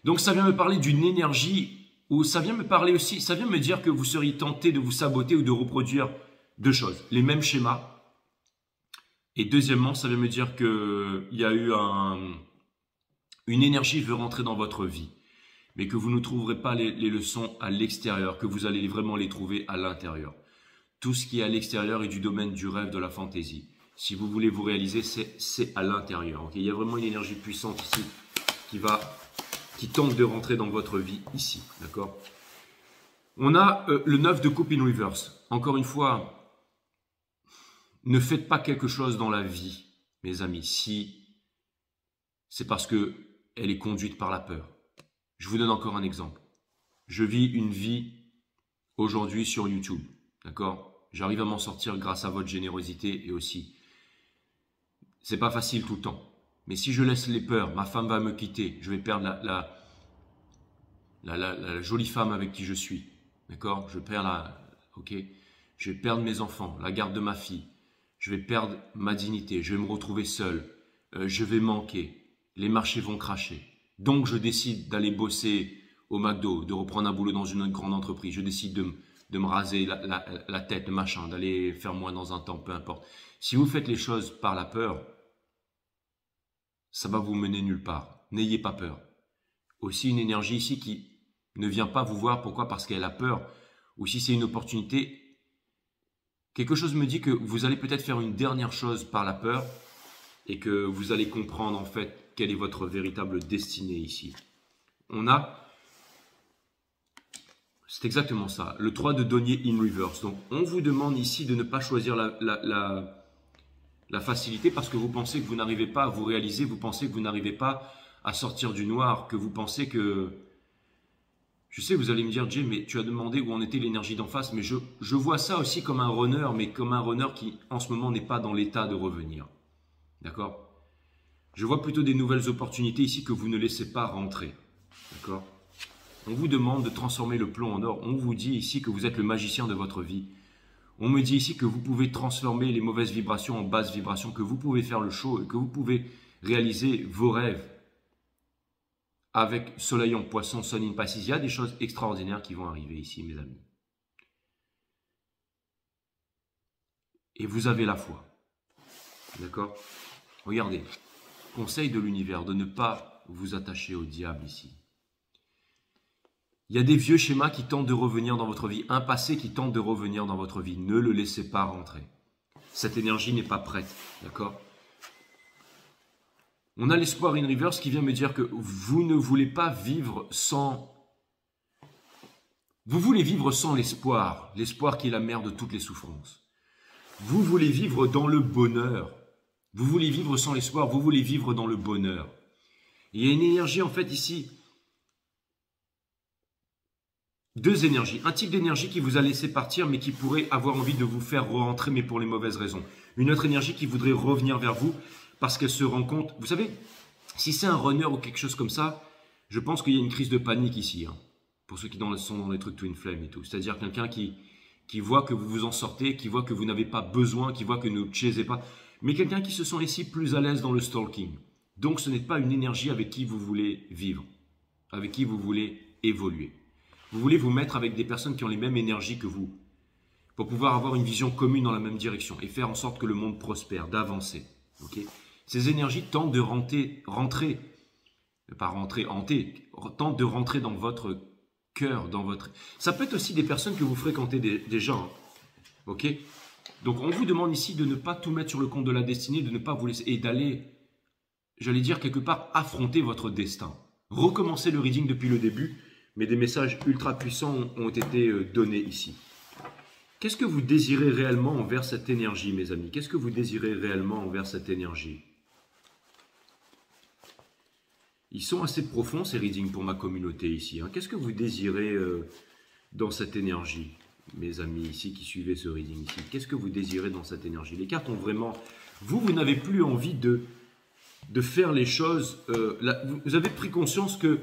Donc ça vient me parler d'une énergie, ou ça vient me parler aussi, ça vient me dire que vous seriez tenté de vous saboter ou de reproduire deux choses, les mêmes schémas. Et deuxièmement, ça vient me dire qu'il y a eu une énergie qui veut rentrer dans votre vie, mais que vous ne trouverez pas les leçons à l'extérieur, que vous allez vraiment les trouver à l'intérieur. Tout ce qui est à l'extérieur est du domaine du rêve, de la fantaisie. Si vous voulez vous réaliser, c'est à l'intérieur. Okay? Il y a vraiment une énergie puissante ici qui tente de rentrer dans votre vie ici. D'accord? On a le 9 de coupe in reverse. Encore une fois, ne faites pas quelque chose dans la vie, mes amis, si c'est parce qu'elle est conduite par la peur. Je vous donne encore un exemple. Je vis une vie aujourd'hui sur YouTube. D'accord? J'arrive à m'en sortir grâce à votre générosité et aussi. C'est pas facile tout le temps. Mais si je laisse les peurs, ma femme va me quitter. Je vais perdre la jolie femme avec qui je suis. D'accord? Je perds je vais perdre mes enfants, la garde de ma fille. Je vais perdre ma dignité. Je vais me retrouver seul. Je vais manquer. Les marchés vont cracher. Donc je décide d'aller bosser au McDo, de reprendre un boulot dans une autre grande entreprise. Je décide de me raser la tête, le machin, d'aller faire moins dans un temps, peu importe. Si vous faites les choses par la peur, ça va vous mener nulle part. N'ayez pas peur. Aussi une énergie ici qui ne vient pas vous voir. Pourquoi? Parce qu'elle a peur. Ou si c'est une opportunité, quelque chose me dit que vous allez peut-être faire une dernière chose par la peur et que vous allez comprendre en fait quelle est votre véritable destinée ici. C'est exactement ça, le 3 de denier in reverse. Donc, on vous demande ici de ne pas choisir la facilité parce que vous pensez que vous n'arrivez pas à vous réaliser, vous pensez que vous n'arrivez pas à sortir du noir, que vous pensez que... Je sais, vous allez me dire, Jay, mais tu as demandé où en était l'énergie d'en face, mais je vois ça aussi comme un runner, mais comme un runner qui, en ce moment, n'est pas dans l'état de revenir. D'accord? Je vois plutôt des nouvelles opportunités ici que vous ne laissez pas rentrer. D'accord? On vous demande de transformer le plomb en or. On vous dit ici que vous êtes le magicien de votre vie. On me dit ici que vous pouvez transformer les mauvaises vibrations en basses vibrations, que vous pouvez faire le show et que vous pouvez réaliser vos rêves. avec Soleil en Poisson, Sun in Pisces, il y a des choses extraordinaires qui vont arriver ici, mes amis. Et vous avez la foi. D'accord? Regardez, conseil de l'univers, de ne pas vous attacher au diable ici. Il y a des vieux schémas qui tentent de revenir dans votre vie, un passé qui tente de revenir dans votre vie. Ne le laissez pas rentrer. Cette énergie n'est pas prête, d'accord? On a l'espoir in reverse qui vient me dire que vous ne voulez pas vivre sans... Vous voulez vivre sans l'espoir, l'espoir qui est la mère de toutes les souffrances. Vous voulez vivre dans le bonheur. Vous voulez vivre sans l'espoir, vous voulez vivre dans le bonheur. Il y a une énergie en fait ici, deux énergies. Un type d'énergie qui vous a laissé partir mais qui pourrait avoir envie de vous faire rentrer mais pour les mauvaises raisons. Une autre énergie qui voudrait revenir vers vous parce qu'elle se rend compte. Vous savez, si c'est un runner ou quelque chose comme ça, je pense qu'il y a une crise de panique ici. Hein, pour ceux qui sont dans les trucs Twin Flame et tout. C'est-à-dire quelqu'un qui voit que vous vous en sortez, qui voit que vous n'avez pas besoin, qui voit que ne chassez pas. Mais quelqu'un qui se sent ici plus à l'aise dans le stalking. Donc ce n'est pas une énergie avec qui vous voulez vivre, avec qui vous voulez évoluer. Vous voulez vous mettre avec des personnes qui ont les mêmes énergies que vous, pour pouvoir avoir une vision commune dans la même direction et faire en sorte que le monde prospère, d'avancer. Okay? Ces énergies tentent de tentent de rentrer dans votre cœur, dans votre... Ça peut être aussi des personnes que vous fréquentez déjà. Hein. Ok? Donc on vous demande ici de ne pas tout mettre sur le compte de la destinée, de ne pas vous laisser... Et d'aller, j'allais dire quelque part, affronter votre destin. Recommencer le reading depuis le début, mais des messages ultra puissants ont été donnés ici. Qu'est-ce que vous désirez réellement envers cette énergie, mes amis? Qu'est-ce que vous désirez réellement envers cette énergie? Ils sont assez profonds, ces readings, pour ma communauté ici. Hein. Qu'est-ce que vous désirez dans cette énergie, mes amis ici qui suivez ce reading ici? Qu'est-ce que vous désirez dans cette énergie? Les cartes ont vraiment... Vous n'avez plus envie de faire les choses... vous avez pris conscience que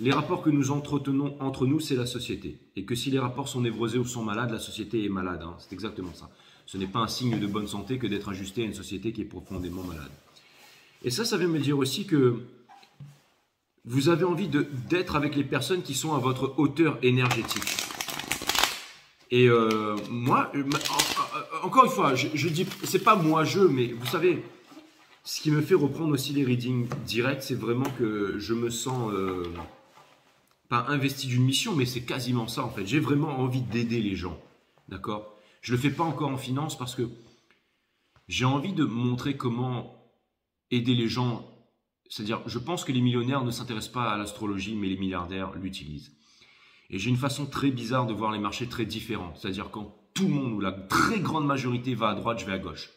les rapports que nous entretenons entre nous, c'est la société. Et que si les rapports sont névrosés ou sont malades, la société est malade. Hein. C'est exactement ça. Ce n'est pas un signe de bonne santé que d'être ajusté à une société qui est profondément malade. Et ça vient me dire aussi que vous avez envie d'être avec les personnes qui sont à votre hauteur énergétique. Et moi, encore une fois, je dis, c'est pas moi-je, mais vous savez, ce qui me fait reprendre aussi les readings directs, c'est vraiment que je me sens, pas investi d'une mission, mais c'est quasiment ça en fait. J'ai vraiment envie d'aider les gens, d'accord? Je le fais pas encore en finance parce que j'ai envie de montrer comment aider les gens. C'est-à-dire, je pense que les millionnaires ne s'intéressent pas à l'astrologie, mais les milliardaires l'utilisent. Et j'ai une façon très bizarre de voir les marchés très différents. C'est-à-dire, quand tout le monde, ou la très grande majorité va à droite, je vais à gauche.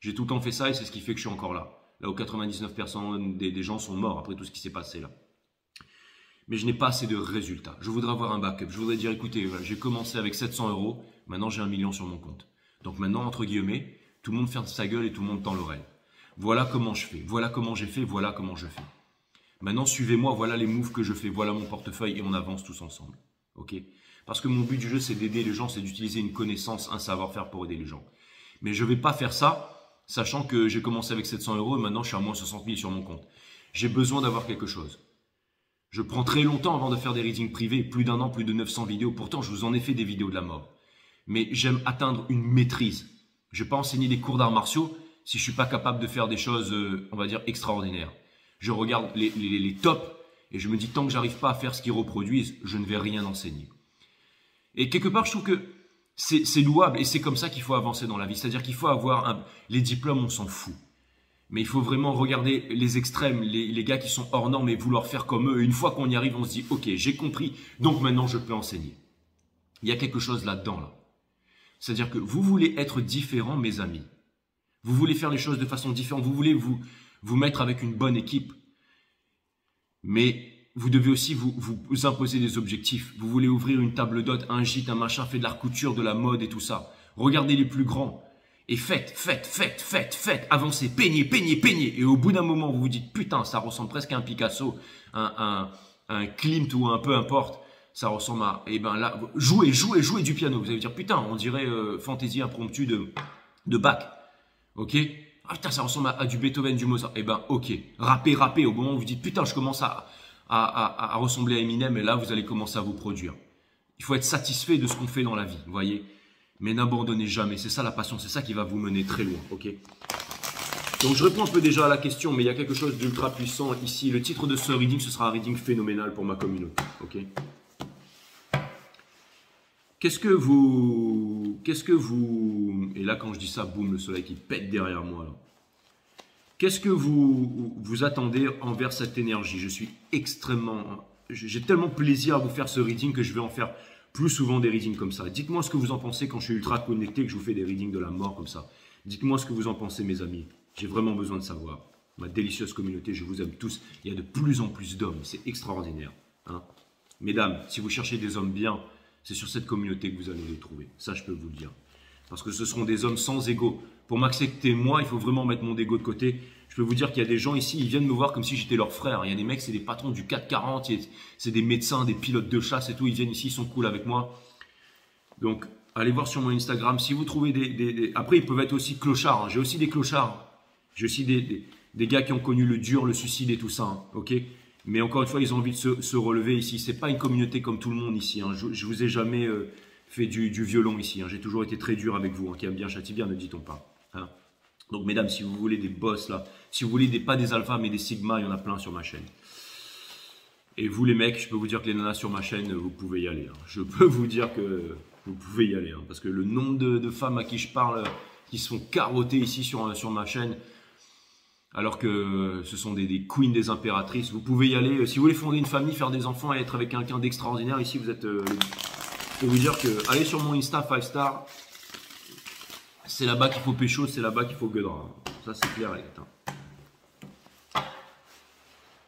J'ai tout le temps fait ça et c'est ce qui fait que je suis encore là. Là où 99% des gens sont morts après tout ce qui s'est passé là. Mais je n'ai pas assez de résultats. Je voudrais avoir un backup. Je voudrais dire, écoutez, j'ai commencé avec 700 €, maintenant j'ai 1 million sur mon compte. Donc maintenant, entre guillemets, tout le monde ferme sa gueule et tout le monde tend l'oreille. Voilà comment je fais, voilà comment j'ai fait, voilà comment je fais. Maintenant, suivez-moi, voilà les moves que je fais, voilà mon portefeuille et on avance tous ensemble. Ok? Parce que mon but du jeu, c'est d'aider les gens, c'est d'utiliser une connaissance, un savoir-faire pour aider les gens. Mais je ne vais pas faire ça, sachant que j'ai commencé avec 700 € et maintenant je suis à moins 60 000 sur mon compte. J'ai besoin d'avoir quelque chose. Je prends très longtemps avant de faire des readings privés, plus d'1 an, plus de 900 vidéos. Pourtant, je vous en ai fait des vidéos de la mort. Mais j'aime atteindre une maîtrise. Je ne vais pas enseigner des cours d'arts martiaux si je ne suis pas capable de faire des choses, on va dire, extraordinaires. Je regarde les tops et je me dis, tant que j'arrive pas à faire ce qu'ils reproduisent, je ne vais rien enseigner. Et quelque part, je trouve que c'est louable et c'est comme ça qu'il faut avancer dans la vie. C'est-à-dire qu'il faut avoir les diplômes, on s'en fout. Mais il faut vraiment regarder les extrêmes, les gars qui sont hors normes et vouloir faire comme eux. Et une fois qu'on y arrive, on se dit, ok, j'ai compris, donc maintenant je peux enseigner. Il y a quelque chose là-dedans, là. C'est-à-dire que vous voulez être différent, mes amis. Vous voulez faire les choses de façon différente. Vous voulez vous mettre avec une bonne équipe. Mais vous devez aussi vous imposer des objectifs. Vous voulez ouvrir une table d'hôte, un gîte, un machin, fait de la couture, de la mode et tout ça. Regardez les plus grands. Et faites, avancez, peignez. Et au bout d'un moment, vous vous dites, putain, ça ressemble presque à un Picasso, un Klimt ou un peu importe. Ça ressemble à, et ben là, jouez du piano. Vous allez dire, putain, on dirait fantaisie impromptue de Bach. Ok? Ah putain, ça ressemble à du Beethoven, du Mozart. Eh ben, ok. Rappez. Au moment où vous dites, putain, je commence à à ressembler à Eminem et là, vous allez commencer à vous produire. Il faut être satisfait de ce qu'on fait dans la vie, vous voyez. Mais n'abandonnez jamais, c'est ça la passion, c'est ça qui va vous mener très loin, ok? Donc je réponds un peu déjà à la question, mais il y a quelque chose d'ultra puissant ici. Le titre de ce reading, ce sera un reading phénoménal pour ma communauté, ok? Qu'est-ce que vous... Et là, quand je dis ça, boum, le soleil qui pète derrière moi, là. Qu'est-ce que vous attendez envers cette énergie? Je suis extrêmement... J'ai tellement plaisir à vous faire ce reading que je vais en faire plus souvent des readings comme ça. Dites-moi ce que vous en pensez quand je suis ultra connecté, que je vous fais des readings de la mort comme ça. Dites-moi ce que vous en pensez, mes amis. J'ai vraiment besoin de savoir. Ma délicieuse communauté, je vous aime tous. Il y a de plus en plus d'hommes. C'est extraordinaire. Hein? Mesdames, si vous cherchez des hommes bien, c'est sur cette communauté que vous allez les trouver. Ça, je peux vous le dire. Parce que ce seront des hommes sans ego. Pour m'accepter, moi, il faut vraiment mettre mon ego de côté. Je peux vous dire qu'il y a des gens ici, ils viennent me voir comme si j'étais leur frère. Il y a des mecs, c'est des patrons du 440, c'est des médecins, des pilotes de chasse et tout. Ils viennent ici, ils sont cool avec moi. Donc, allez voir sur mon Instagram. Si vous trouvez Après, ils peuvent être aussi clochards. Hein. J'ai aussi des clochards. J'ai aussi des gars qui ont connu le dur, le suicide et tout ça. Hein. Ok. Mais encore une fois, ils ont envie de se relever ici. C'est pas une communauté comme tout le monde ici. Hein. Je vous ai jamais fait du violon ici. Hein. J'ai toujours été très dur avec vous. Hein. Qui aime bien châtie bien, ne dit-on pas. Hein. Donc, mesdames, si vous voulez des boss là, si vous voulez pas des alphas mais des sigma, il y en a plein sur ma chaîne. Et vous les mecs, je peux vous dire que les nanas sur ma chaîne, vous pouvez y aller. Hein. Je peux vous dire que vous pouvez y aller. Hein. Parce que le nombre de femmes à qui je parle, qui se font carotter ici sur ma chaîne, alors que ce sont des queens, des impératrices, vous pouvez y aller. Si vous voulez fonder une famille, faire des enfants et être avec quelqu'un d'extraordinaire, ici vous êtes... je peux vous dire que allez sur mon Insta 5 star. C'est là-bas qu'il faut pécho, c'est là-bas qu'il faut gueudre. Ça, c'est clair et net. Hein.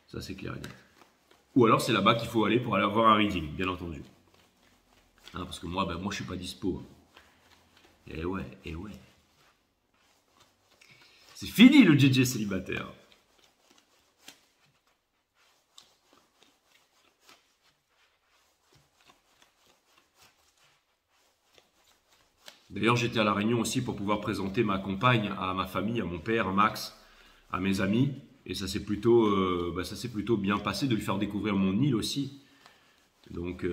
Ça, c'est clair et net. Ou alors, c'est là-bas qu'il faut aller pour aller avoir un reading, bien entendu. Hein, parce que moi, je suis pas dispo. Hein. Eh ouais, eh ouais. C'est fini le JJ célibataire. D'ailleurs, j'étais à La Réunion aussi pour pouvoir présenter ma compagne à ma famille, à mon père, à Max, à mes amis. Et ça s'est plutôt, bien passé de lui faire découvrir mon île aussi. Donc,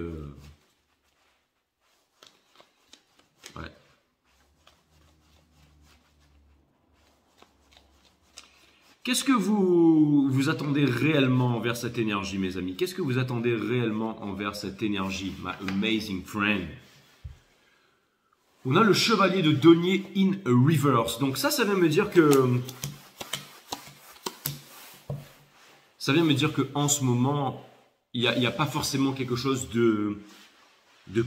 ouais. Qu'est-ce que vous attendez réellement envers cette énergie, mes amis? Qu'est-ce que vous attendez réellement envers cette énergie, my amazing friend? On a le chevalier de denier in reverse. Donc ça vient me dire que... Ça vient me dire qu'en ce moment, il n'y a pas forcément quelque chose de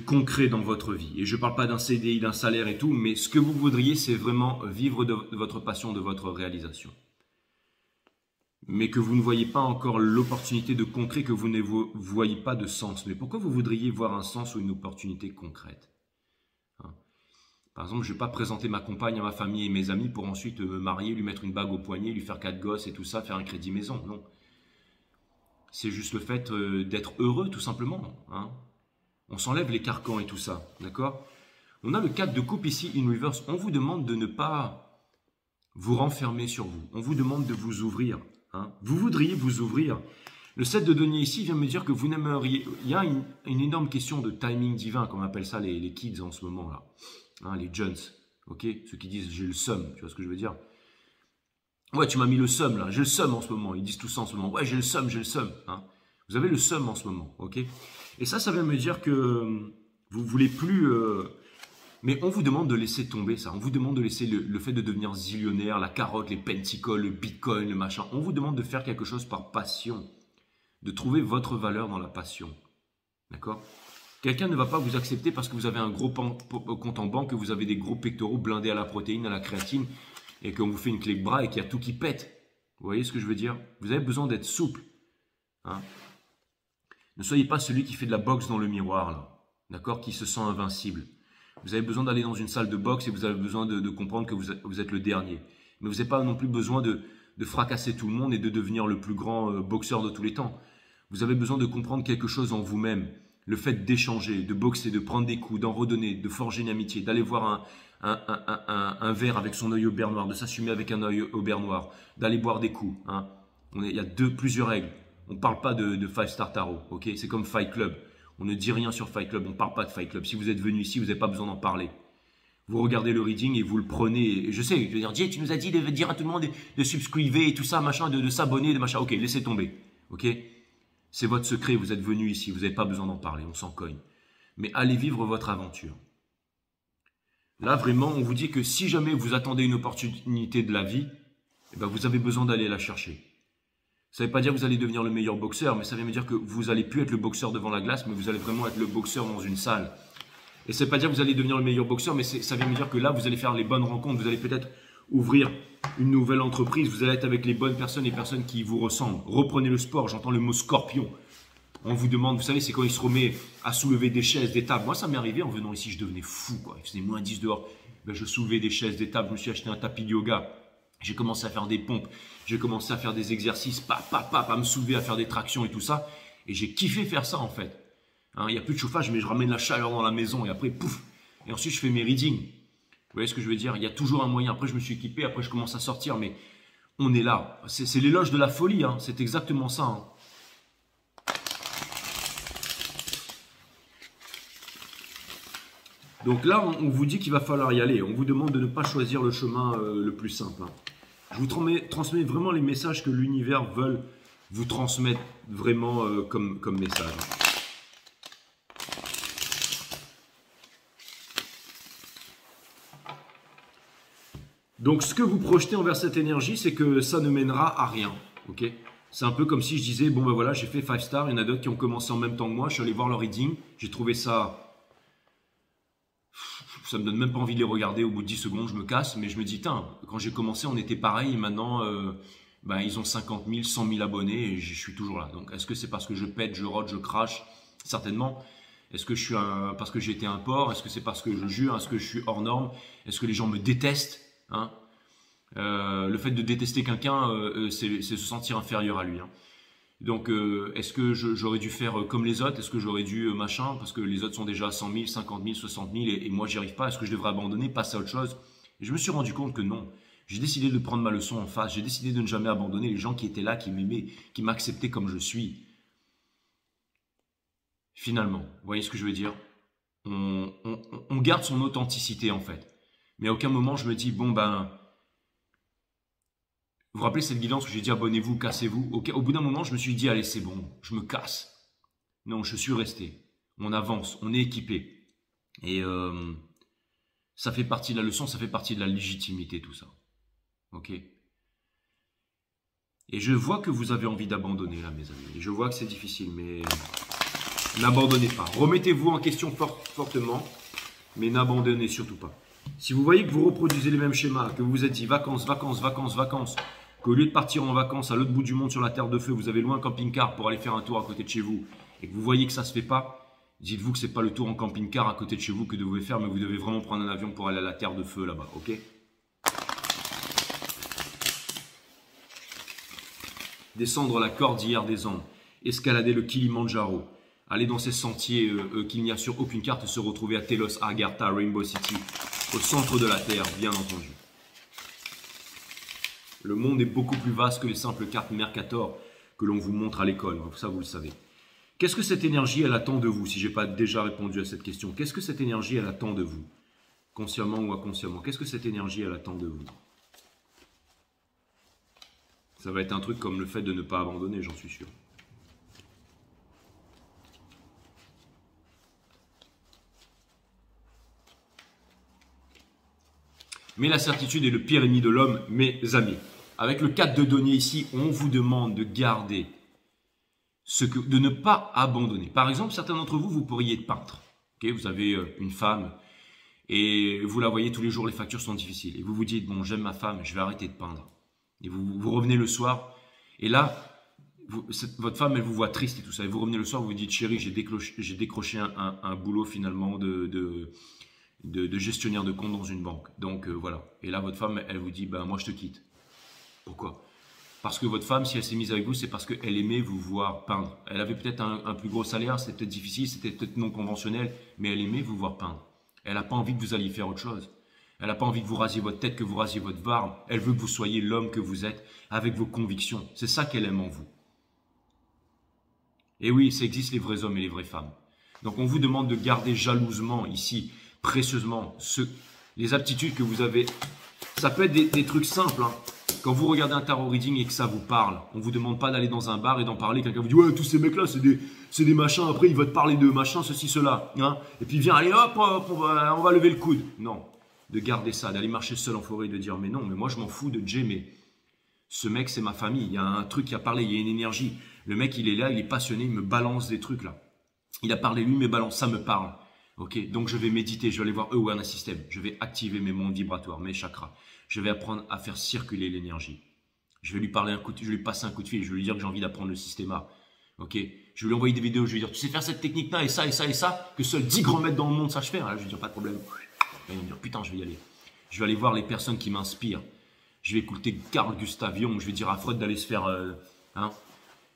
concret dans votre vie. Et je ne parle pas d'un CDI, d'un salaire et tout, mais ce que vous voudriez, c'est vraiment vivre de votre passion, de votre réalisation. Mais que vous ne voyez pas encore l'opportunité de concret, que vous ne voyez pas de sens. Mais pourquoi vous voudriez voir un sens ou une opportunité concrète? Par exemple, je ne vais pas présenter ma compagne à ma famille et mes amis pour ensuite me marier, lui mettre une bague au poignet, lui faire 4 gosses et tout ça, faire un crédit maison. Non. C'est juste le fait d'être heureux, tout simplement. Hein. On s'enlève les carcans et tout ça. D'accord? On a le 4 de coupe ici, in reverse. On vous demande de ne pas vous renfermer sur vous. On vous demande de vous ouvrir. Hein. Vous voudriez vous ouvrir. Le 7 de denier ici vient me dire que vous n'aimeriez... Il y a une énorme question de timing divin, comme on appelle ça les kids en ce moment là. Hein, les jeunes, ok, ceux qui disent j'ai le seum, tu vois ce que je veux dire? Ouais, tu m'as mis le seum là, j'ai le seum en ce moment, ils disent tout ça en ce moment, ouais, j'ai le seum, hein. Vous avez le seum en ce moment, ok? Et ça vient me dire que vous voulez plus, mais on vous demande de laisser tomber ça, on vous demande de laisser le fait de devenir zillionnaire, la carotte, les penticoles, le bitcoin, le machin, on vous demande de faire quelque chose par passion, de trouver votre valeur dans la passion, d'accord? Quelqu'un ne va pas vous accepter parce que vous avez un gros compte en banque, que vous avez des gros pectoraux blindés à la protéine, à la créatine, et qu'on vous fait une clé de bras et qu'il y a tout qui pète. Vous voyez ce que je veux dire? Vous avez besoin d'être souple. Hein? Ne soyez pas celui qui fait de la boxe dans le miroir, là, d'accord? Qui se sent invincible. Vous avez besoin d'aller dans une salle de boxe et vous avez besoin de comprendre que vous êtes le dernier. Mais vous n'avez pas non plus besoin de fracasser tout le monde et de devenir le plus grand boxeur de tous les temps. Vous avez besoin de comprendre quelque chose en vous-même. Le fait d'échanger, de boxer, de prendre des coups, d'en redonner, de forger une amitié, d'aller voir un verre avec son œil au beurre noir, de s'assumer avec un œil au beurre noir, d'aller boire des coups. Hein. Il y a plusieurs règles. On ne parle pas de 5-Star Tarot, ok? C'est comme Fight Club. On ne dit rien sur Fight Club, on ne parle pas de Fight Club. Si vous êtes venu ici, vous n'avez pas besoin d'en parler. Vous regardez le reading et vous le prenez. Et je sais, je veux dire, Jay, tu nous as dit de dire à tout le monde de subscriber et tout ça, machin, de s'abonner, de machin. Ok, laissez tomber, ok? C'est votre secret, vous êtes venu ici, vous n'avez pas besoin d'en parler, on s'en cogne. Mais allez vivre votre aventure. Là, vraiment, on vous dit que si jamais vous attendez une opportunité de la vie, eh ben, vous avez besoin d'aller la chercher. Ça ne veut pas dire que vous allez devenir le meilleur boxeur, mais ça veut dire que vous n'allez plus être le boxeur devant la glace, mais vous allez vraiment être le boxeur dans une salle. Et ça ne veut pas dire que vous allez devenir le meilleur boxeur, mais ça veut dire que là, vous allez faire les bonnes rencontres, vous allez peut-être ouvrir une nouvelle entreprise, vous allez être avec les bonnes personnes, les personnes qui vous ressemblent. Reprenez le sport, j'entends le mot scorpion. On vous demande, vous savez, c'est quand il se remet à soulever des chaises, des tables. Moi, ça m'est arrivé en venant ici, je devenais fou, quoi. Il faisait moins 10 dehors. Ben, je soulevais des chaises, des tables, je me suis acheté un tapis de yoga. J'ai commencé à faire des pompes, j'ai commencé à faire des exercices, à me soulever, à faire des tractions et tout ça. Et j'ai kiffé faire ça en fait. Hein, il n'y a plus de chauffage, mais je ramène la chaleur dans la maison et après, pouf. Et ensuite, je fais mes readings. Vous voyez ce que je veux dire? Il y a toujours un moyen. Après, je me suis équipé, après, je commence à sortir. Mais on est là. C'est l'éloge de la folie. Hein. C'est exactement ça. Hein. Donc là, on vous dit qu'il va falloir y aller. On vous demande de ne pas choisir le chemin le plus simple. Hein. Je vous transmets vraiment les messages que l'univers veut vous transmettre vraiment comme message. Donc ce que vous projetez envers cette énergie, c'est que ça ne mènera à rien. Okay, c'est un peu comme si je disais, bon ben voilà, j'ai fait 5 stars, il y en a d'autres qui ont commencé en même temps que moi, je suis allé voir leur reading, j'ai trouvé ça... Ça me donne même pas envie de les regarder, au bout de 10 secondes, je me casse, mais je me dis, quand j'ai commencé, on était pareil, et maintenant, ils ont 50 000, 100 000 abonnés, et je suis toujours là. Donc, est-ce que c'est parce que je pète, je rote, je crache? Certainement. Est-ce que je suis parce que j'ai été un porc? Est-ce que c'est parce que je jure? Est-ce que je suis hors norme? Est-ce que les gens me détestent? Hein, le fait de détester quelqu'un, c'est se sentir inférieur à lui. Hein. Donc, est-ce que j'aurais dû faire comme les autres? Est-ce que j'aurais dû machin? Parce que les autres sont déjà à 100 000, 50 000, 60 000 et moi, j'y arrive pas. Est-ce que je devrais abandonner, passer à autre chose? Et je me suis rendu compte que non. J'ai décidé de prendre ma leçon en face. J'ai décidé de ne jamais abandonner les gens qui étaient là, qui m'aimaient, qui m'acceptaient comme je suis. Finalement, vous voyez ce que je veux dire? On garde son authenticité en fait. Mais à aucun moment, je me dis, bon ben... Vous vous rappelez cette guidance où j'ai dit abonnez-vous, cassez-vous? Au bout d'un moment, je me suis dit allez, c'est bon, je me casse. Non, je suis resté. On avance, on est équipé. Et ça fait partie de la leçon, ça fait partie de la légitimité, tout ça. Ok? Et je vois que vous avez envie d'abandonner là, mes amis. Et je vois que c'est difficile, mais n'abandonnez pas. Remettez-vous en question fortement, mais n'abandonnez surtout pas. Si vous voyez que vous reproduisez les mêmes schémas, que vous vous êtes dit vacances, vacances, vacances, vacances, qu'au lieu de partir en vacances à l'autre bout du monde sur la terre de feu, vous avez loin un camping-car pour aller faire un tour à côté de chez vous et que vous voyez que ça ne se fait pas, dites-vous que ce n'est pas le tour en camping-car à côté de chez vous que vous devez faire, mais vous devez vraiment prendre un avion pour aller à la terre de feu là-bas, ok? Descendre la cordillère des Andes, escalader le Kilimandjaro, aller dans ces sentiers qu'il n'y a sur aucune carte et se retrouver à Telos, Agartha, Rainbow City, au centre de la Terre, bien entendu. Le monde est beaucoup plus vaste que les simples cartes Mercator que l'on vous montre à l'école, ça vous le savez. Qu'est-ce que cette énergie, elle attend de vous, si je n'ai pas déjà répondu à cette question? Qu'est-ce que cette énergie, elle attend de vous? Consciemment ou inconsciemment, qu'est-ce que cette énergie, elle attend de vous? Ça va être un truc comme le fait de ne pas abandonner, j'en suis sûr. Mais la certitude est le pire ennemi de l'homme, mes amis. Avec le 4 de denier ici, on vous demande de garder, de ne pas abandonner. Par exemple, certains d'entre vous, vous pourriez être peintre. Okay, vous avez une femme et vous la voyez tous les jours, les factures sont difficiles. Et vous vous dites, bon, j'aime ma femme, je vais arrêter de peindre. Et vous revenez le soir et là, votre femme, elle vous voit triste et tout ça. Et vous revenez le soir, vous vous dites, chérie, j'ai décroché un boulot finalement de gestionnaire de compte dans une banque. Donc voilà. Et là, votre femme, elle vous dit, ben moi je te quitte. Pourquoi? Parce que votre femme, si elle s'est mise avec vous, c'est parce qu'elle aimait vous voir peindre. Elle avait peut-être un plus gros salaire, c'était peut-être difficile, c'était peut-être non conventionnel, mais elle aimait vous voir peindre. Elle n'a pas envie que vous alliez faire autre chose. Elle n'a pas envie que vous rasiez votre tête, que vous rasiez votre barbe. Elle veut que vous soyez l'homme que vous êtes, avec vos convictions. C'est ça qu'elle aime en vous. Et oui, ça existe les vrais hommes et les vraies femmes. Donc on vous demande de garder jalousement ici, précieusement, les aptitudes que vous avez. Ça peut être des trucs simples. Hein. Quand vous regardez un tarot reading et que ça vous parle, on ne vous demande pas d'aller dans un bar et d'en parler. Quelqu'un vous dit « Ouais, tous ces mecs-là, c'est des machins. Après, il va te parler de machin, ceci, cela. Hein. Et puis viens, allez, hop, hop on va lever le coude. » Non, de garder ça, d'aller marcher seul en forêt et de dire « Mais non, mais moi, je m'en fous de Jay, mais ce mec, c'est ma famille. Il y a un truc qui a parlé, il y a une énergie. Le mec, il est là, il est passionné, il me balance des trucs là. Il a parlé, lui, me balance, ça me parle. Ok, donc je vais méditer, je vais aller voir Awareness System. Je vais activer mes mondes vibratoires, mes chakras. Je vais apprendre à faire circuler l'énergie. Je vais lui parler je vais lui passer un coup de fil, je vais lui dire que j'ai envie d'apprendre le systéma. Ok, je vais lui envoyer des vidéos, je vais lui dire, tu sais faire cette technique-là et ça et ça et ça, que seuls 10 grands maîtres dans le monde sachent faire. Là, je vais lui dire, pas de problème. Il va me dire, putain, je vais y aller. Je vais aller voir les personnes qui m'inspirent. Je vais écouter Carl Gustav Jung, je vais dire à Freud d'aller se faire...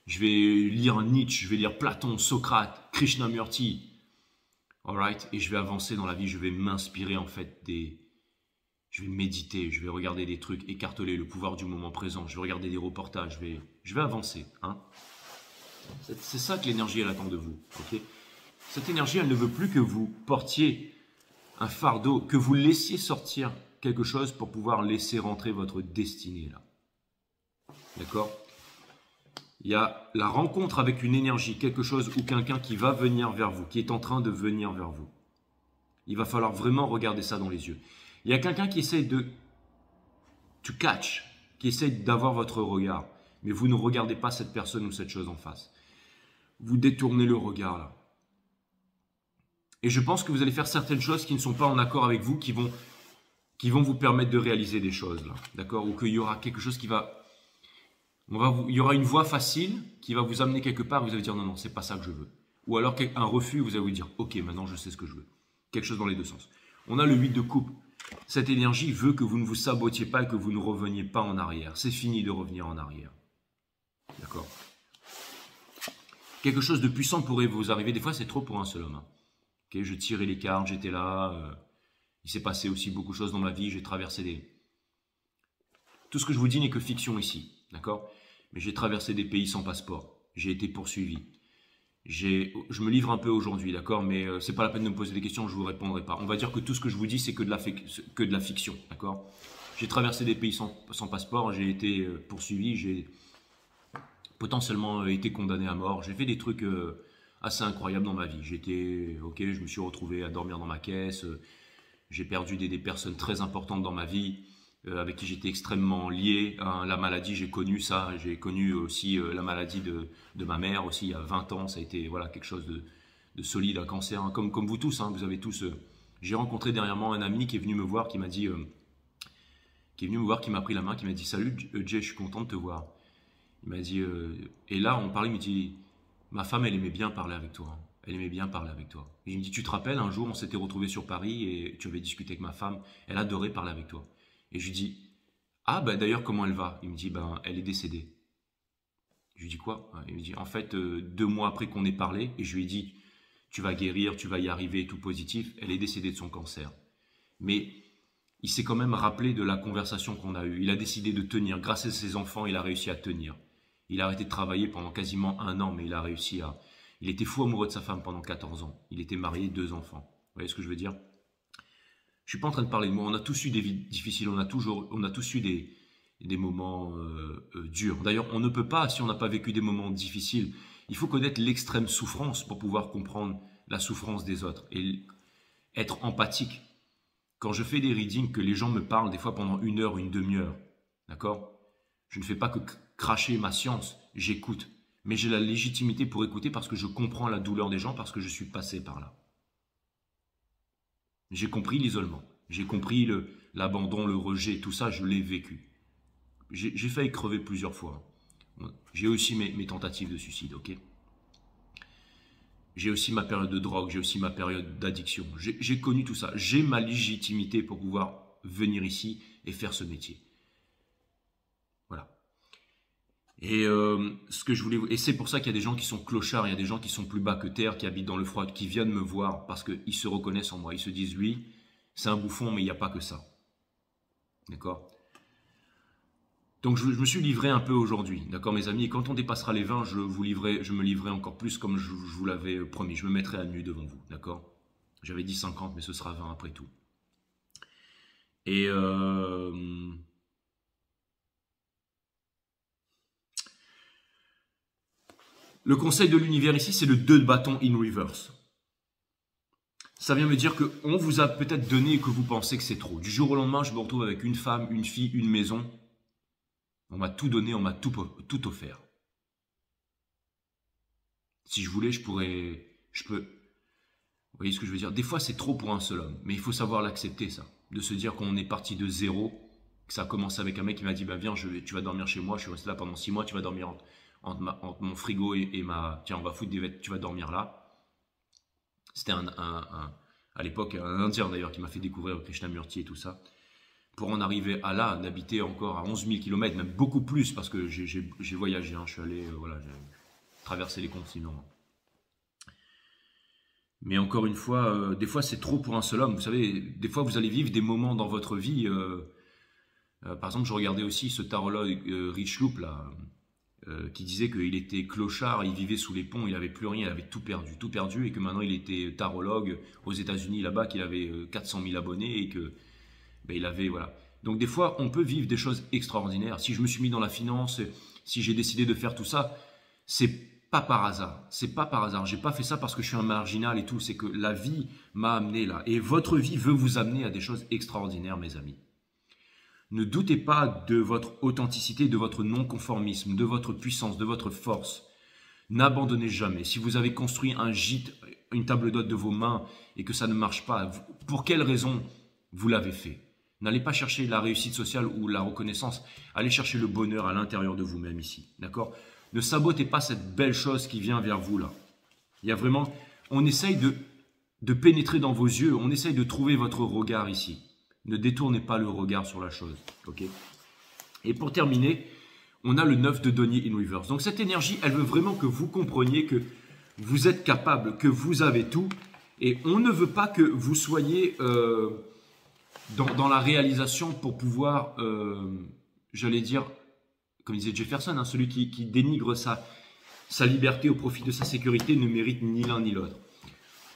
Je vais lire Nietzsche, je vais lire Platon, Socrate, Krishnamurti. Alright, et je vais avancer dans la vie, je vais m'inspirer en fait Je vais méditer, je vais regarder des trucs, écarteler le pouvoir du moment présent, je vais regarder des reportages, je vais avancer. Hein. C'est ça que l'énergie, elle attend de vous. Okay, cette énergie, elle ne veut plus que vous portiez un fardeau, que vous laissiez sortir quelque chose pour pouvoir laisser rentrer votre destinée là. D'accord? Il y a la rencontre avec une énergie, quelque chose ou quelqu'un qui va venir vers vous, qui est en train de venir vers vous. Il va falloir vraiment regarder ça dans les yeux. Il y a quelqu'un qui essaye to catch, qui essaye d'avoir votre regard, mais vous ne regardez pas cette personne ou cette chose en face. Vous détournez le regard là. Et je pense que vous allez faire certaines choses qui ne sont pas en accord avec vous, qui vont vous permettre de réaliser des choses là, d'accord? Ou qu'il y aura quelque chose qui va... il y aura une voie facile qui va vous amener quelque part, vous allez dire non, non, c'est pas ça que je veux. Ou alors un refus, vous allez vous dire ok, maintenant je sais ce que je veux. Quelque chose dans les deux sens. On a le 8 de coupe. Cette énergie veut que vous ne vous sabotiez pas et que vous ne reveniez pas en arrière. C'est fini de revenir en arrière. D'accord? Quelque chose de puissant pourrait vous arriver. Des fois, c'est trop pour un seul homme. Hein. Okay, je tirais les cartes, j'étais là. Il s'est passé aussi beaucoup de choses dans ma vie. J'ai traversé des... Tout ce que je vous dis n'est que fiction ici. D'accord? Mais j'ai traversé des pays sans passeport. J'ai été poursuivi. Je me livre un peu aujourd'hui, d'accord? Mais c'est pas la peine de me poser des questions, je vous répondrai pas. On va dire que tout ce que je vous dis, c'est que de la fiction, d'accord? J'ai traversé des pays sans passeport, j'ai été poursuivi, j'ai potentiellement été condamné à mort. J'ai fait des trucs assez incroyables dans ma vie. Je me suis retrouvé à dormir dans ma caisse. J'ai perdu des personnes très importantes dans ma vie. Avec qui j'étais extrêmement lié. Hein, la maladie, j'ai connu ça. J'ai connu aussi la maladie de ma mère aussi il y a 20 ans. Ça a été voilà, quelque chose de solide, un cancer. Hein, comme vous tous, hein, vous avez tous... j'ai rencontré dernièrement un ami qui est venu me voir, qui m'a dit... qui m'a pris la main, qui m'a dit « Salut Jay, je suis content de te voir. » Il m'a dit... et là, on parlait, il me dit « Ma femme, elle aimait bien parler avec toi. Hein. Elle aimait bien parler avec toi. » Et il me dit « Tu te rappelles, un jour, on s'était retrouvés sur Paris et tu avais discuté avec ma femme. Elle adorait parler avec toi. » Et je lui dis, ah ben d'ailleurs comment elle va? Il me dit, ben elle est décédée. Je lui dis quoi? Il me dit, en fait 2 mois après qu'on ait parlé, et je lui ai dit, tu vas guérir, tu vas y arriver, tout positif, elle est décédée de son cancer. Mais il s'est quand même rappelé de la conversation qu'on a eue. Il a décidé de tenir, grâce à ses enfants, il a réussi à tenir. Il a arrêté de travailler pendant quasiment 1 an, mais il a réussi à... Il était fou amoureux de sa femme pendant 14 ans. Il était marié, 2 enfants. Vous voyez ce que je veux dire? Je suis pas en train de parler de moi, on a tous eu des vies difficiles, on a tous eu des moments durs. D'ailleurs, on ne peut pas, si on n'a pas vécu des moments difficiles, il faut connaître l'extrême souffrance pour pouvoir comprendre la souffrance des autres et être empathique. Quand je fais des readings, que les gens me parlent des fois pendant 1 heure, une demi-heure, d'accord? Je ne fais pas que cracher ma science, j'écoute. Mais j'ai la légitimité pour écouter parce que je comprends la douleur des gens, parce que je suis passé par là. J'ai compris l'isolement, j'ai compris l'abandon, le rejet, tout ça, je l'ai vécu. J'ai failli crever plusieurs fois. J'ai aussi mes tentatives de suicide, ok? J'ai aussi ma période de drogue, j'ai aussi ma période d'addiction. J'ai connu tout ça. J'ai ma légitimité pour pouvoir venir ici et faire ce métier. Voilà. Et ce que je voulais, et c'est pour ça qu'il y a des gens qui sont clochards, il y a des gens qui sont plus bas que terre, qui habitent dans le froid, qui viennent me voir parce qu'ils se reconnaissent en moi. Ils se disent, lui, c'est un bouffon, mais il n'y a pas que ça. D'accord? Donc je me suis livré un peu aujourd'hui, d'accord mes amis, et quand on dépassera les 20, je me livrerai encore plus comme je vous l'avais promis, je me mettrai à nu devant vous, d'accord? J'avais dit 50, mais ce sera 20 après tout. Et le conseil de l'univers ici, c'est le 2 de bâton in reverse. Ça vient me dire qu'on vous a peut-être donné et que vous pensez que c'est trop. Du jour au lendemain, je me retrouve avec une femme, une fille, une maison. On m'a tout donné, on m'a tout offert. Si je voulais, je peux. Vous voyez ce que je veux dire? Des fois, c'est trop pour un seul homme. Mais il faut savoir l'accepter, ça. De se dire qu'on est parti de zéro. Que ça a commencé avec un mec qui m'a dit, bah viens, tu vas dormir chez moi. Je suis resté là pendant 6 mois. Tu vas dormir entre mon frigo et ma... Tiens, on va foutre des vêtements. Tu vas dormir là. C'était à l'époque un Indien d'ailleurs qui m'a fait découvrir Krishnamurti et tout ça. Pour en arriver à là, d'habiter encore à 11 000 km, même beaucoup plus, parce que j'ai voyagé, hein, je suis allé, voilà, j'ai traversé les continents. Mais encore une fois, des fois c'est trop pour un seul homme. Vous savez, des fois vous allez vivre des moments dans votre vie. Par exemple, je regardais aussi ce tarologue Rich Loop là, qui disait qu'il était clochard, il vivait sous les ponts, il n'avait plus rien, il avait tout perdu, et que maintenant il était tarologue aux États-Unis là-bas, qu'il avait 400 000 abonnés et que ben, il avait voilà. Donc des fois, on peut vivre des choses extraordinaires. Si je me suis mis dans la finance, si j'ai décidé de faire tout ça, c'est pas par hasard. C'est pas par hasard. J'ai pas fait ça parce que je suis un marginal et tout. C'est que la vie m'a amené là. Et votre vie veut vous amener à des choses extraordinaires, mes amis. Ne doutez pas de votre authenticité, de votre non-conformisme, de votre puissance, de votre force. N'abandonnez jamais. Si vous avez construit un gîte, une table d'hôte de vos mains et que ça ne marche pas, pour quelle raison vous l'avez fait? N'allez pas chercher la réussite sociale ou la reconnaissance. Allez chercher le bonheur à l'intérieur de vous-même ici. D'accord? Ne sabotez pas cette belle chose qui vient vers vous là. Il y a vraiment... On essaye de pénétrer dans vos yeux. On essaye de trouver votre regard ici. Ne détournez pas le regard sur la chose. Ok? Et pour terminer, on a le 9 de denier in reverse. Donc cette énergie, elle veut vraiment que vous compreniez que vous êtes capable, que vous avez tout. Et on ne veut pas que vous soyez dans la réalisation pour pouvoir, j'allais dire, comme disait Jefferson, hein, celui qui dénigre sa liberté au profit de sa sécurité ne mérite ni l'un ni l'autre.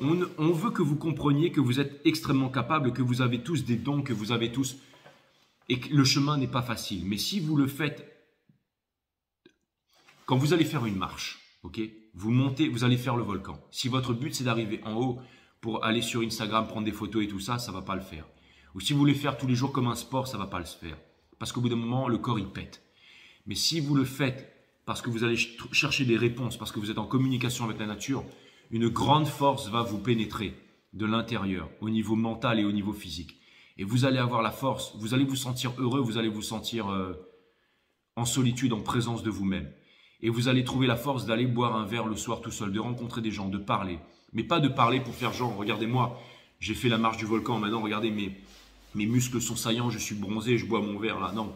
On veut que vous compreniez que vous êtes extrêmement capable, que vous avez tous des dons, que vous avez tous... Et que le chemin n'est pas facile. Mais si vous le faites... Quand vous allez faire une marche, ok, vous montez, vous allez faire le volcan. Si votre but c'est d'arriver en haut pour aller sur Instagram, prendre des photos et tout ça, ça ne va pas le faire. Ou si vous voulez faire tous les jours comme un sport, ça ne va pas le faire. Parce qu'au bout d'un moment, le corps il pète. Mais si vous le faites parce que vous allez chercher des réponses, parce que vous êtes en communication avec la nature, une grande force va vous pénétrer de l'intérieur, au niveau mental et au niveau physique. Et vous allez avoir la force, vous allez vous sentir heureux, vous allez vous sentir en solitude, en présence de vous-même. Et vous allez trouver la force d'aller boire un verre le soir tout seul, de rencontrer des gens, de parler. Mais pas de parler pour faire genre, regardez-moi, j'ai fait la marche du volcan, maintenant regardez, mes muscles sont saillants, je suis bronzé, je bois mon verre là. Non,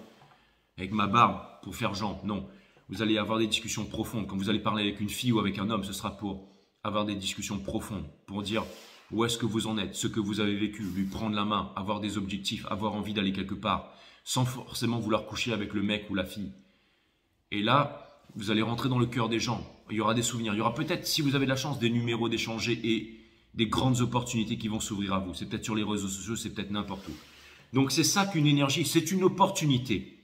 avec ma barbe, pour faire genre, non. Vous allez avoir des discussions profondes. Quand vous allez parler avec une fille ou avec un homme, ce sera pour avoir des discussions profondes, pour dire où est-ce que vous en êtes, ce que vous avez vécu, lui prendre la main, avoir des objectifs, avoir envie d'aller quelque part, sans forcément vouloir coucher avec le mec ou la fille. Et là, vous allez rentrer dans le cœur des gens. Il y aura des souvenirs. Il y aura peut-être, si vous avez de la chance, des numéros d'échanger et des grandes opportunités qui vont s'ouvrir à vous. C'est peut-être sur les réseaux sociaux, c'est peut-être n'importe où. Donc c'est ça qu'une énergie, c'est une opportunité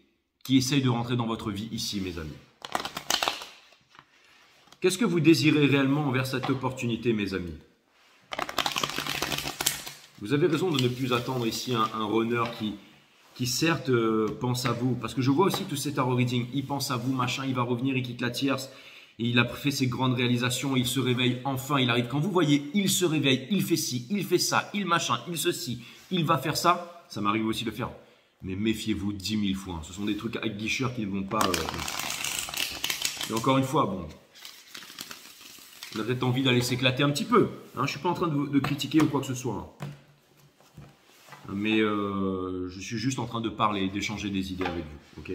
qui essaye de rentrer dans votre vie ici, mes amis. Qu'est-ce que vous désirez réellement envers cette opportunité, mes amis? Vous avez raison de ne plus attendre ici un runner qui certes pense à vous. Parce que je vois aussi tous ces tarot reading, il pense à vous, machin, il va revenir, il quitte la tierce. Et il a fait ses grandes réalisations, il se réveille, enfin il arrive. Quand vous voyez, il se réveille, il fait ci, il fait ça, il machin, il ceci, il va faire ça, ça m'arrive aussi de faire. Mais méfiez-vous 10 000 fois. Ce sont des trucs aguicheurs qui ne vont pas... Et encore une fois, bon... On a peut-être envie d'aller s'éclater un petit peu. Hein, je ne suis pas en train de critiquer ou quoi que ce soit. Hein. Mais je suis juste en train de parler, d'échanger des idées avec vous. Ok ?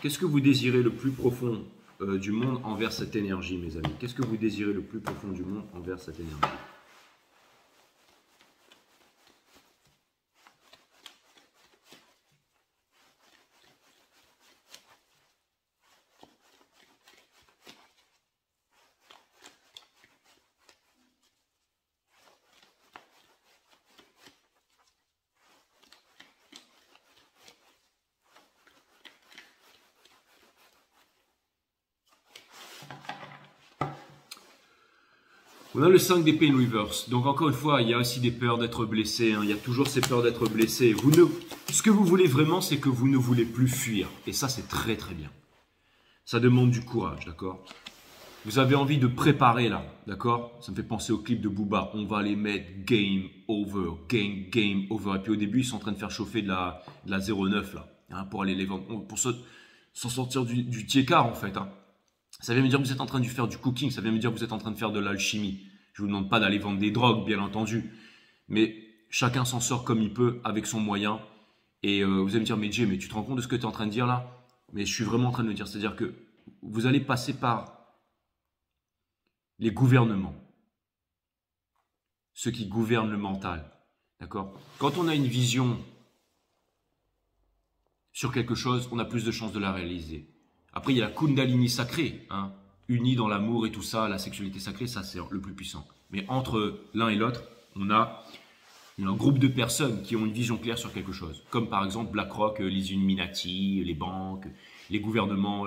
Qu'est-ce que vous désirez le plus profond du monde envers cette énergie, mes amis? Qu'est-ce que vous désirez le plus profond du monde envers cette énergie? On a le 5 d'épée in reverse. Donc encore une fois, il y a aussi des peurs d'être blessé. Hein. Il y a toujours ces peurs d'être blessé. Ce que vous voulez vraiment, c'est que vous ne voulez plus fuir. Et ça, c'est très très bien. Ça demande du courage, d'accord? Vous avez envie de préparer là, d'accord? Ça me fait penser au clip de Booba. On va les mettre game over, game over. Et puis au début, ils sont en train de faire chauffer de la 09 là, hein, pour aller les vendre, pour s'en sortir du tiécard en fait. Hein. Ça vient me dire que vous êtes en train de faire du cooking, ça vient me dire que vous êtes en train de faire de l'alchimie. Je ne vous demande pas d'aller vendre des drogues, bien entendu. Mais chacun s'en sort comme il peut, avec son moyen. Et vous allez me dire, mais Jay, mais tu te rends compte de ce que tu es en train de dire là? Mais je suis vraiment en train de le dire. C'est-à-dire que vous allez passer par les gouvernements. Ceux qui gouvernent le mental. D'accord? Quand on a une vision sur quelque chose, on a plus de chances de la réaliser. Après, il y a la Kundalini sacrée, hein, unie dans l'amour et tout ça, la sexualité sacrée, ça c'est le plus puissant. Mais entre l'un et l'autre, on a un groupe de personnes qui ont une vision claire sur quelque chose. Comme par exemple BlackRock, les Illuminati, les banques, les gouvernements,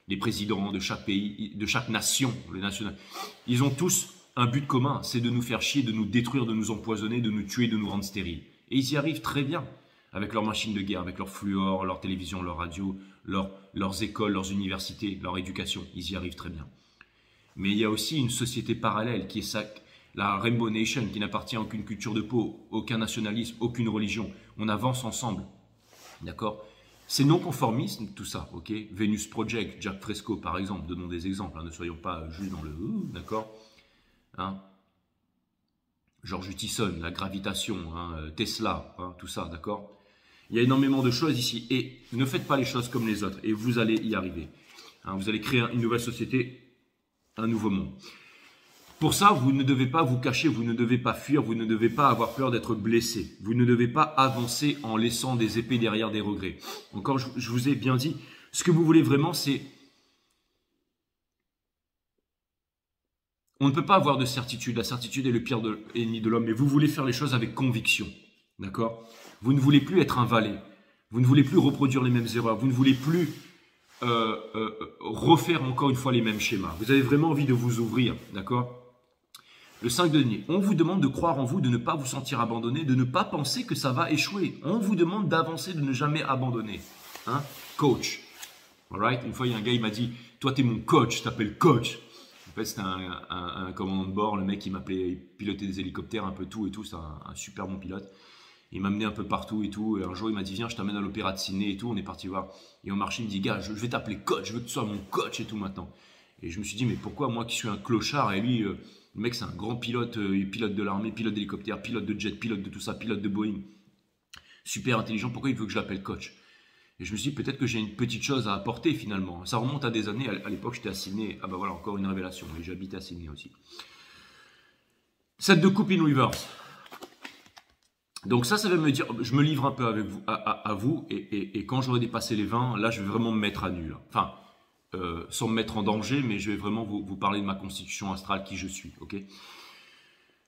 les présidents de chaque pays, de chaque nation, le national. Ils ont tous un but commun, c'est de nous faire chier, de nous détruire, de nous empoisonner, de nous tuer, de nous rendre stériles. Et ils y arrivent très bien. Avec leurs machines de guerre, avec leur fluor, leur télévision, leur radio, leurs écoles, leurs universités, leur éducation. Ils y arrivent très bien. Mais il y a aussi une société parallèle qui est la Rainbow Nation, qui n'appartient à aucune culture de peau, aucun nationalisme, aucune religion. On avance ensemble. D'accord? C'est non-conformisme, tout ça. Ok? Venus Project, Jack Fresco, par exemple. Donnons des exemples. Hein, ne soyons pas juste dans le... D'accord? Hein? George Hutchison, la gravitation, hein, Tesla, hein, tout ça. D'accord? Il y a énormément de choses ici et ne faites pas les choses comme les autres et vous allez y arriver. Hein, vous allez créer une nouvelle société, un nouveau monde. Pour ça, vous ne devez pas vous cacher, vous ne devez pas fuir, vous ne devez pas avoir peur d'être blessé. Vous ne devez pas avancer en laissant des épées derrière des regrets. Encore, je vous ai bien dit, ce que vous voulez vraiment, c'est... On ne peut pas avoir de certitude. La certitude est le pire ennemi de l'homme, mais vous voulez faire les choses avec conviction. D'accord ? Vous ne voulez plus être un valet. Vous ne voulez plus reproduire les mêmes erreurs. Vous ne voulez plus refaire encore une fois les mêmes schémas. Vous avez vraiment envie de vous ouvrir. D'accord ? Le 5 de denier. On vous demande de croire en vous, de ne pas vous sentir abandonné, de ne pas penser que ça va échouer. On vous demande d'avancer, de ne jamais abandonner. Hein? Coach. Alright? Une fois, il y a un gars, il m'a dit, toi, tu es mon coach, je t'appelle coach. En fait, c'était un commandant de bord, le mec qui m'appelait piloter des hélicoptères, un peu tout et tout. C'est un super bon pilote. Il m'a amené un peu partout et tout. Et un jour, il m'a dit, viens, je t'amène à l'opéra de Sydney et tout. On est parti voir. Et au marché, il me dit, gars, je vais t'appeler coach, je veux que tu sois mon coach et tout maintenant. Et je me suis dit, mais pourquoi moi qui suis un clochard et lui, le mec, c'est un grand pilote, pilote de l'armée, pilote d'hélicoptère, pilote de jet, pilote de tout ça, pilote de Boeing. Super intelligent, pourquoi il veut que je l'appelle coach? Et je me suis dit, peut-être que j'ai une petite chose à apporter finalement. Ça remonte à des années. À l'époque, j'étais à Sydney. Ah bah voilà, encore une révélation. Et j'habitais à Sydney aussi. 7 de coupe in reverse. Donc ça veut me dire, je me livre un peu avec vous, à vous. Et quand j'aurai dépassé les 20, là, je vais vraiment me mettre à nu. Là. Enfin, sans me mettre en danger, mais je vais vraiment vous parler de ma constitution astrale, qui je suis. Ok ?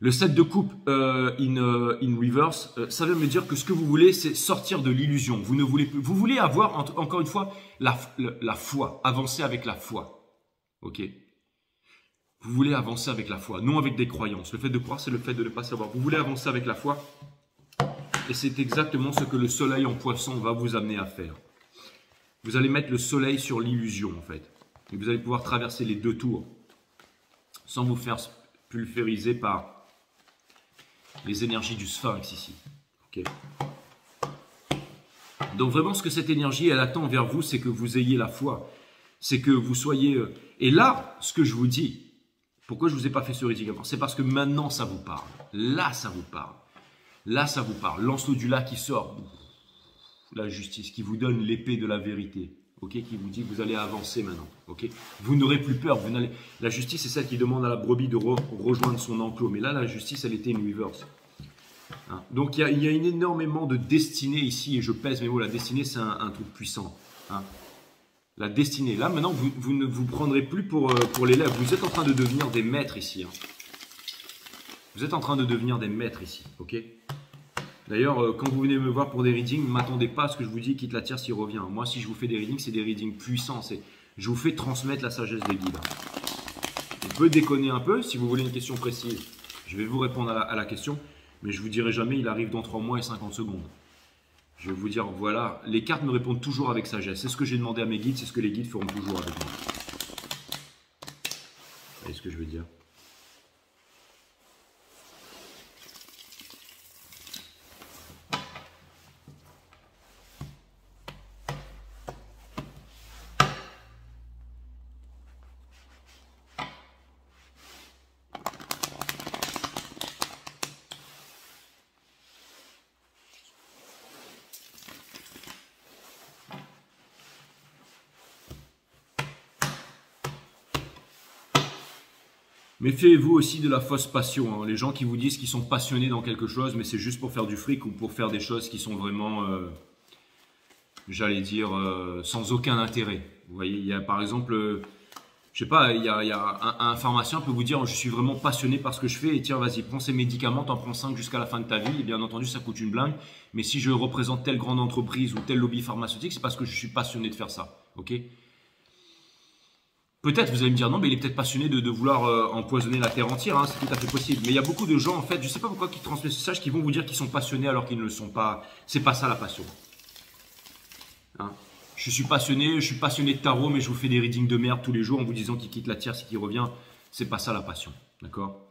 Le 7 de coupe in reverse, ça veut me dire que ce que vous voulez, c'est sortir de l'illusion. Vous ne voulez plus. Vous voulez avoir, encore une fois, la foi. Avancer avec la foi. Ok ? Vous voulez avancer avec la foi, non avec des croyances. Le fait de croire, c'est le fait de ne pas savoir. Vous voulez avancer avec la foi. Et c'est exactement ce que le soleil en poisson va vous amener à faire. Vous allez mettre le soleil sur l'illusion, en fait. Et vous allez pouvoir traverser les 2 tours sans vous faire pulvériser par les énergies du sphinx ici. Okay. Donc vraiment, ce que cette énergie, elle attend vers vous, c'est que vous ayez la foi. C'est que vous soyez... Et là, ce que je vous dis, pourquoi je ne vous ai pas fait ce reading avant, c'est parce que maintenant, ça vous parle. Là, ça vous parle. Là, ça vous parle. Lancelot du lac qui sort. La justice, qui vous donne l'épée de la vérité. Okay, qui vous dit que vous allez avancer maintenant. Okay, vous n'aurez plus peur. La justice, c'est celle qui demande à la brebis de rejoindre son enclos. Mais là, la justice, elle était une reverse. Hein? Donc, il y a énormément de destinée ici. Et je pèse mes mots. La destinée, c'est un truc puissant. Hein? La destinée. Là, maintenant, vous ne vous prendrez plus pour l'élève. Vous êtes en train de devenir des maîtres ici. Hein? Vous êtes en train de devenir des maîtres ici. Ok. D'ailleurs, quand vous venez me voir pour des readings, ne m'attendez pas à ce que je vous dis quitte la tierce, il revient. Moi, si je vous fais des readings, c'est des readings puissants. Je vous fais transmettre la sagesse des guides. On peut déconner un peu. Si vous voulez une question précise, je vais vous répondre à la question. Mais je ne vous dirai jamais, il arrive dans 3 mois et 50 secondes. Je vais vous dire, voilà, les cartes me répondent toujours avec sagesse. C'est ce que j'ai demandé à mes guides, c'est ce que les guides feront toujours avec moi. Vous voyez ce que je veux dire? Méfiez-vous aussi de la fausse passion. Hein. Les gens qui vous disent qu'ils sont passionnés dans quelque chose, mais c'est juste pour faire du fric ou pour faire des choses qui sont vraiment, j'allais dire, sans aucun intérêt. Vous voyez, il y a par exemple, je sais pas, il y a un pharmacien peut vous dire, je suis vraiment passionné par ce que je fais et tiens, vas-y, prends ces médicaments, t'en prends 5 jusqu'à la fin de ta vie. Et bien entendu, ça coûte une blinde. Mais si je représente telle grande entreprise ou tel lobby pharmaceutique, c'est parce que je suis passionné de faire ça. Ok? Peut-être, vous allez me dire, non, mais il est peut-être passionné de vouloir empoisonner la terre entière, hein, c'est tout à fait possible. Mais il y a beaucoup de gens, en fait, je ne sais pas pourquoi, qui transmettent ce message, qui vont vous dire qu'ils sont passionnés alors qu'ils ne le sont pas. C'est pas ça la passion. Hein. Je suis passionné de tarot, mais je vous fais des readings de merde tous les jours en vous disant qu'il quitte la tierce et qu'il revient. C'est pas ça la passion, d'accord?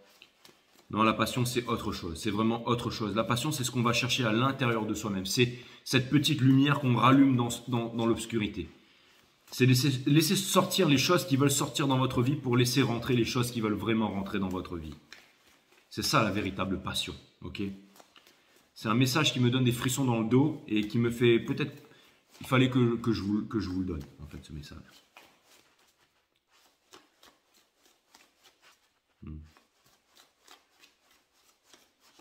Non, la passion, c'est autre chose, c'est vraiment autre chose. La passion, c'est ce qu'on va chercher à l'intérieur de soi-même. C'est cette petite lumière qu'on rallume dans l'obscurité. C'est laisser sortir les choses qui veulent sortir dans votre vie pour laisser rentrer les choses qui veulent vraiment rentrer dans votre vie. C'est ça la véritable passion, ok? C'est un message qui me donne des frissons dans le dos et qui me fait peut-être... Il fallait que je vous le donne, en fait, ce message. Vous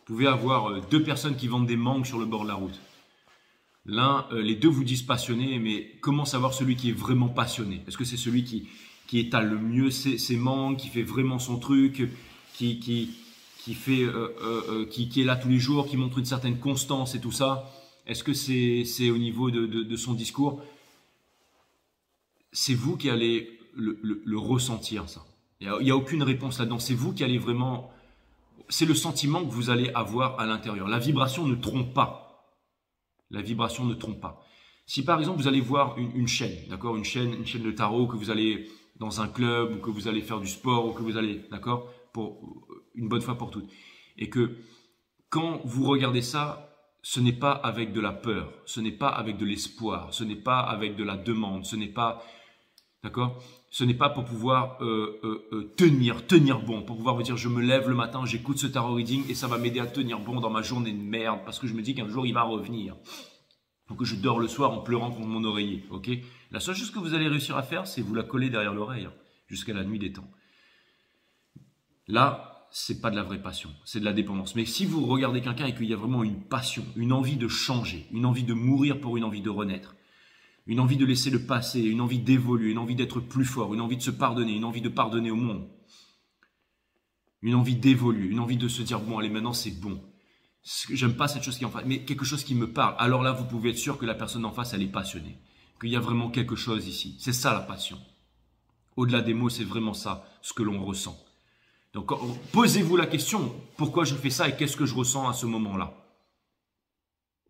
pouvez avoir 2 personnes qui vendent des mangues sur le bord de la route. L'un, les deux vous disent passionné, mais comment savoir celui qui est vraiment passionné? Est-ce que c'est celui qui étale le mieux ses mangues, qui fait vraiment son truc, qui est là tous les jours, qui montre une certaine constance et tout ça? Est-ce que c'est au niveau de son discours? C'est vous qui allez le ressentir, ça. Il n'y a aucune réponse là-dedans. C'est vous qui allez vraiment... C'est le sentiment que vous allez avoir à l'intérieur. La vibration ne trompe pas. La vibration ne trompe pas. Si par exemple vous allez voir une chaîne, d'accord, une chaîne de tarot, que vous allez dans un club ou que vous allez faire du sport ou que vous allez, d'accord, pour une bonne fois pour toutes, et que quand vous regardez ça, ce n'est pas avec de la peur, ce n'est pas avec de l'espoir, ce n'est pas avec de la demande, ce n'est pas, d'accord, ce n'est pas pour pouvoir tenir bon, pour pouvoir vous dire je me lève le matin, j'écoute ce tarot reading et ça va m'aider à tenir bon dans ma journée de merde parce que je me dis qu'un jour il va revenir. Donc que je dors le soir en pleurant contre mon oreiller, ok? La seule chose que vous allez réussir à faire, c'est vous la coller derrière l'oreille hein, jusqu'à la nuit des temps. Là, c'est pas de la vraie passion, c'est de la dépendance. Mais si vous regardez quelqu'un et qu'il y a vraiment une passion, une envie de changer, une envie de mourir pour une envie de renaître, une envie de laisser le passé, une envie d'évoluer, une envie d'être plus fort, une envie de se pardonner, une envie de pardonner au monde, une envie d'évoluer, une envie de se dire bon allez maintenant c'est bon. J'aime pas cette chose qui est en face, mais quelque chose qui me parle. Alors là, vous pouvez être sûr que la personne en face, elle est passionnée. Qu'il y a vraiment quelque chose ici. C'est ça la passion. Au-delà des mots, c'est vraiment ça, ce que l'on ressent. Donc, posez-vous la question, pourquoi je fais ça et qu'est-ce que je ressens à ce moment-là?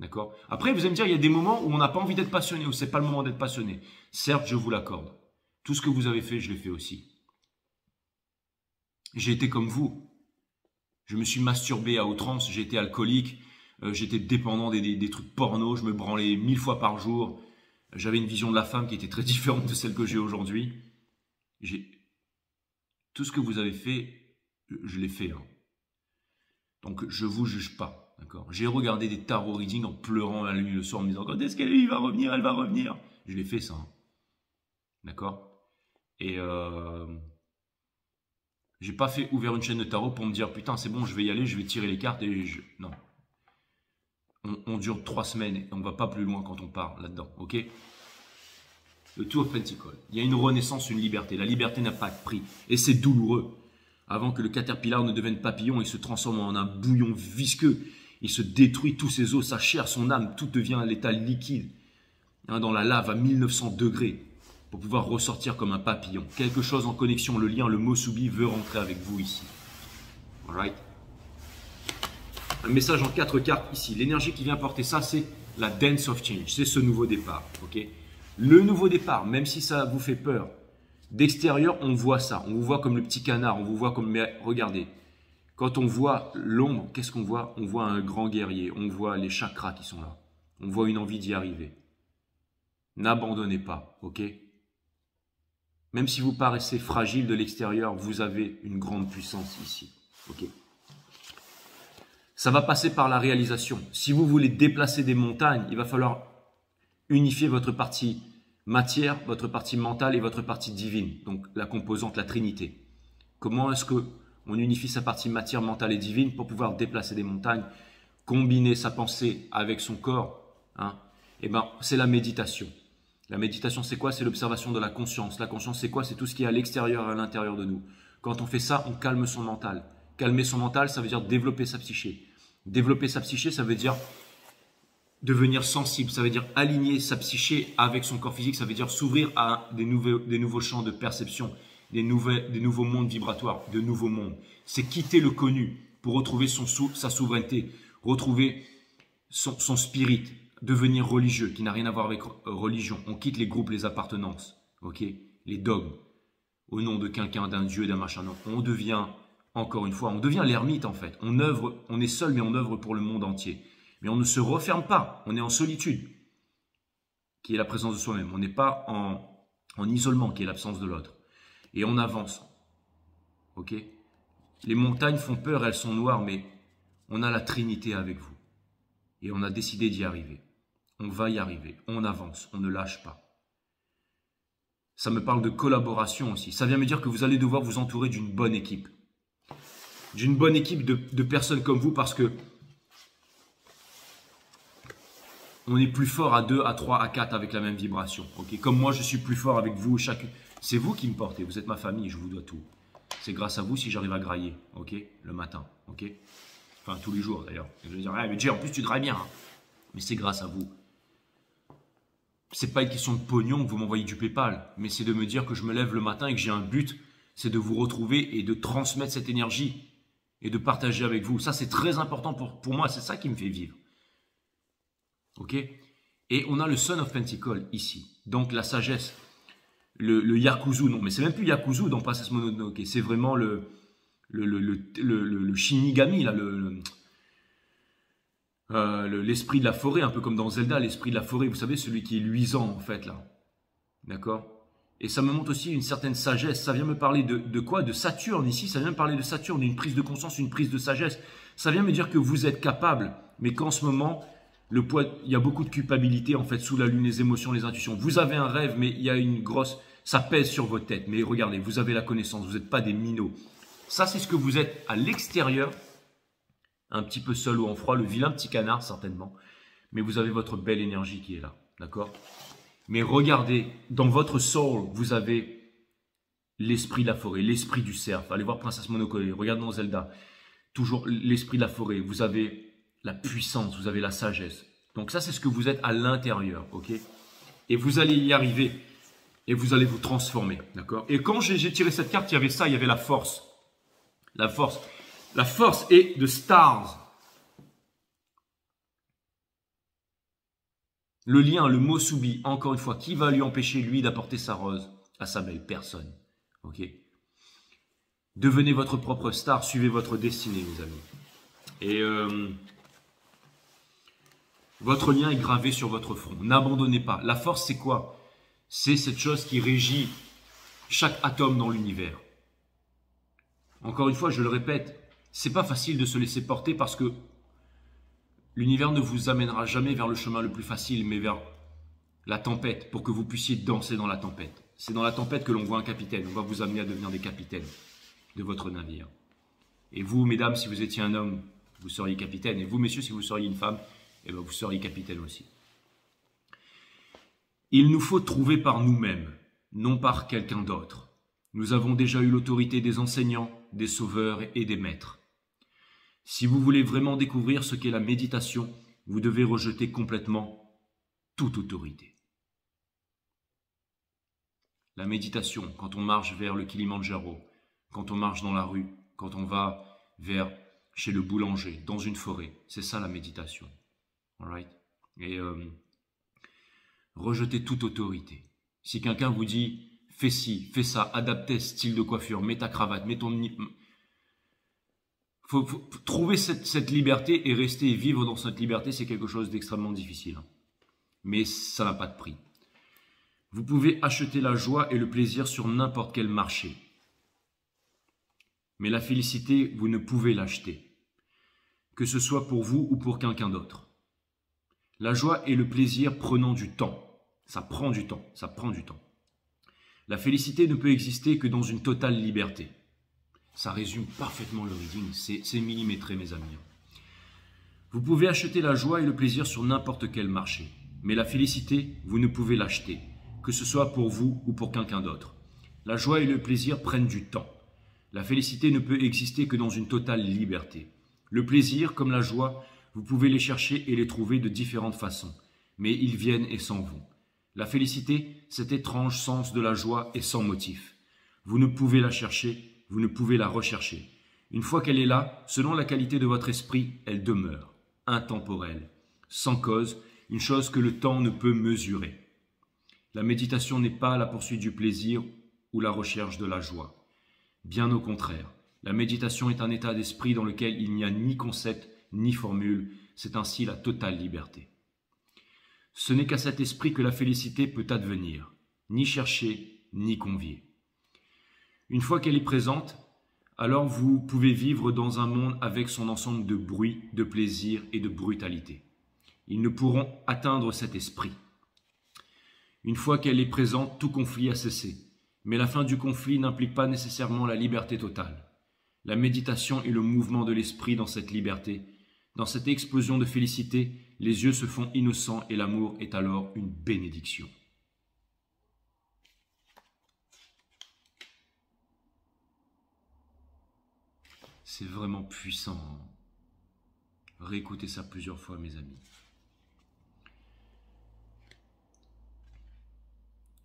D'accord? Après, vous allez me dire, il y a des moments où on n'a pas envie d'être passionné, où c'est pas le moment d'être passionné. Certes, je vous l'accorde. Tout ce que vous avez fait, je l'ai fait aussi. J'ai été comme vous. Je me suis masturbé à outrance, j'ai été alcoolique, j'étais dépendant des trucs porno, je me branlais 1000 fois par jour. J'avais une vision de la femme qui était très différente de celle que j'ai aujourd'hui. Tout ce que vous avez fait, je l'ai fait. Hein. Donc je ne vous juge pas. J'ai regardé des tarot readings en pleurant la nuit le soir en me disant quand est-ce qu'elle va revenir, elle va revenir. Je l'ai fait ça. Hein. D'accord? Et j'ai pas fait ouvrir une chaîne de tarot pour me dire putain c'est bon je vais y aller, je vais tirer les cartes et non. On dure 3 semaines et on va pas plus loin quand on part là-dedans, ok? Le Two of Pentacles. Il y a une renaissance, une liberté. La liberté n'a pas de prix et c'est douloureux. Avant que le caterpillar ne devienne papillon, il se transforme en un bouillon visqueux. Il se détruit tous ses os, sa chair, son âme, tout devient à l'état liquide. Hein, dans la lave à 1900 degrés. pour pouvoir ressortir comme un papillon. Quelque chose en connexion, le lien, le Mosubi veut rentrer avec vous ici. Alright. Un message en 4 cartes ici. L'énergie qui vient porter ça, c'est la Dance of Change. C'est ce nouveau départ. Okay, le nouveau départ, même si ça vous fait peur, d'extérieur, on voit ça. On vous voit comme le petit canard. On vous voit comme... Mais regardez, quand on voit l'ombre, qu'est-ce qu'on voit? On voit un grand guerrier. On voit les chakras qui sont là. On voit une envie d'y arriver. N'abandonnez pas, ok? Même si vous paraissez fragile de l'extérieur, vous avez une grande puissance ici, ok? Ça va passer par la réalisation. Si vous voulez déplacer des montagnes, il va falloir unifier votre partie matière, votre partie mentale et votre partie divine. Donc la composante, la Trinité. Comment est-ce qu'on unifie sa partie matière, mentale et divine pour pouvoir déplacer des montagnes, combiner sa pensée avec son corps, hein? Eh bien, c'est la méditation. La méditation, c'est quoi? C'est l'observation de la conscience. La conscience, c'est quoi? C'est tout ce qui est à l'extérieur et à l'intérieur de nous. Quand on fait ça, on calme son mental. Calmer son mental, ça veut dire développer sa psyché. Développer sa psyché, ça veut dire devenir sensible. Ça veut dire aligner sa psyché avec son corps physique. Ça veut dire s'ouvrir à des nouveaux champs de perception, des nouveaux mondes vibratoires, de nouveaux mondes. C'est quitter le connu pour retrouver sa souveraineté, retrouver son spirit, devenir religieux, qui n'a rien à voir avec religion. On quitte les groupes, les appartenances, ok, les dogmes, au nom de quelqu'un, d'un dieu, d'un machin. Non, on devient, encore une fois, on devient l'ermite en fait. On œuvre, on est seul, mais on œuvre pour le monde entier. Mais on ne se referme pas, on est en solitude, qui est la présence de soi-même. On n'est pas en isolement, qui est l'absence de l'autre. Et on avance, ok. Les montagnes font peur, elles sont noires, mais on a la Trinité avec vous. Et on a décidé d'y arriver. On va y arriver, on avance, on ne lâche pas. Ça me parle de collaboration aussi. Ça vient me dire que vous allez devoir vous entourer d'une bonne équipe. D'une bonne équipe de personnes comme vous parce que on est plus fort à 2, à 3, à 4 avec la même vibration. Okay, comme moi, je suis plus fort avec vous. C'est vous qui me portez, vous êtes ma famille, je vous dois tout. C'est grâce à vous si j'arrive à grailler, ok, le matin, ok. Enfin, tous les jours d'ailleurs. Je vais dire, ah, mais Jay, en plus tu grailles bien. Hein. Mais c'est grâce à vous. C'est pas une question de pognon que vous m'envoyez du PayPal, mais c'est de me dire que je me lève le matin et que j'ai un but, c'est de vous retrouver et de transmettre cette énergie et de partager avec vous. Ça, c'est très important pour moi, c'est ça qui me fait vivre. Ok? Et on a le Son of Pentacle ici, donc la sagesse, le Yakuzu, non, mais c'est même plus Yakuzu dans Princess Mononoke, c'est vraiment le Shinigami, là, l'esprit de la forêt, un peu comme dans Zelda, l'esprit de la forêt, vous savez, celui qui est luisant en fait là, d'accord? Et ça me montre aussi une certaine sagesse, ça vient me parler de quoi? De Saturne ici, ça vient me parler de Saturne, d'une prise de conscience, une prise de sagesse, ça vient me dire que vous êtes capable, mais qu'en ce moment, il y a beaucoup de culpabilité en fait sous la lune, les émotions, les intuitions. Vous avez un rêve, mais il y a une grosse, ça pèse sur votre tête, mais regardez, vous avez la connaissance, vous n'êtes pas des minots. Ça, c'est ce que vous êtes à l'extérieur, un petit peu seul ou en froid, le vilain petit canard certainement, mais vous avez votre belle énergie qui est là, d'accord? Mais regardez, dans votre soul, vous avez l'esprit de la forêt, l'esprit du cerf. Allez voir Princess Mononoke, regardez dans Zelda, toujours l'esprit de la forêt, vous avez la puissance, vous avez la sagesse. Donc ça, c'est ce que vous êtes à l'intérieur, ok? Et vous allez y arriver, et vous allez vous transformer, d'accord? Et quand j'ai tiré cette carte, il y avait ça, il y avait la force. La force. La force est de Stars. Le lien, le Mosubi, encore une fois, qui va lui empêcher, lui, d'apporter sa rose à sa belle personne. Ok. Devenez votre propre star, suivez votre destinée, mes amis. Et votre lien est gravé sur votre front. N'abandonnez pas. La force, c'est quoi? C'est cette chose qui régit chaque atome dans l'univers. Encore une fois, je le répète, c'est pas facile de se laisser porter parce que l'univers ne vous amènera jamais vers le chemin le plus facile, mais vers la tempête, pour que vous puissiez danser dans la tempête. C'est dans la tempête que l'on voit un capitaine. On va vous amener à devenir des capitaines de votre navire. Et vous, mesdames, si vous étiez un homme, vous seriez capitaine. Et vous, messieurs, si vous seriez une femme, eh bien, vous seriez capitaine aussi. Il nous faut trouver par nous-mêmes, non par quelqu'un d'autre. Nous avons déjà eu l'autorité des enseignants, des sauveurs et des maîtres. Si vous voulez vraiment découvrir ce qu'est la méditation, vous devez rejeter complètement toute autorité. La méditation, quand on marche vers le Kilimandjaro, quand on marche dans la rue, quand on va vers chez le boulanger, dans une forêt, c'est ça la méditation. Alright? Et rejetez toute autorité. Si quelqu'un vous dit fais ci, fais ça, adapte tes styles de coiffure, mets ta cravate, mets ton... Faut trouver cette liberté et rester et vivre dans cette liberté, c'est quelque chose d'extrêmement difficile. Mais ça n'a pas de prix. Vous pouvez acheter la joie et le plaisir sur n'importe quel marché. Mais la félicité, vous ne pouvez l'acheter, que ce soit pour vous ou pour quelqu'un d'autre. La joie et le plaisir prenant du temps. Ça prend du temps, ça prend du temps. La félicité ne peut exister que dans une totale liberté. Ça résume parfaitement le reading, c'est millimétré mes amis. Vous pouvez acheter la joie et le plaisir sur n'importe quel marché. Mais la félicité, vous ne pouvez l'acheter, que ce soit pour vous ou pour quelqu'un d'autre. La joie et le plaisir prennent du temps. La félicité ne peut exister que dans une totale liberté. Le plaisir, comme la joie, vous pouvez les chercher et les trouver de différentes façons, mais ils viennent et s'en vont. La félicité, cet étrange sens de la joie est sans motif. Vous ne pouvez la chercher, vous ne pouvez la rechercher. Une fois qu'elle est là, selon la qualité de votre esprit, elle demeure, intemporelle, sans cause, une chose que le temps ne peut mesurer. La méditation n'est pas la poursuite du plaisir ou la recherche de la joie. Bien au contraire, la méditation est un état d'esprit dans lequel il n'y a ni concept ni formule, c'est ainsi la totale liberté. Ce n'est qu'à cet esprit que la félicité peut advenir, ni chercher, ni convier. Une fois qu'elle est présente, alors vous pouvez vivre dans un monde avec son ensemble de bruit, de plaisir et de brutalité. Ils ne pourront atteindre cet esprit. Une fois qu'elle est présente, tout conflit a cessé. Mais la fin du conflit n'implique pas nécessairement la liberté totale. La méditation est le mouvement de l'esprit dans cette liberté. Dans cette explosion de félicité, les yeux se font innocents et l'amour est alors une bénédiction. C'est vraiment puissant. Réécoutez ça plusieurs fois, mes amis.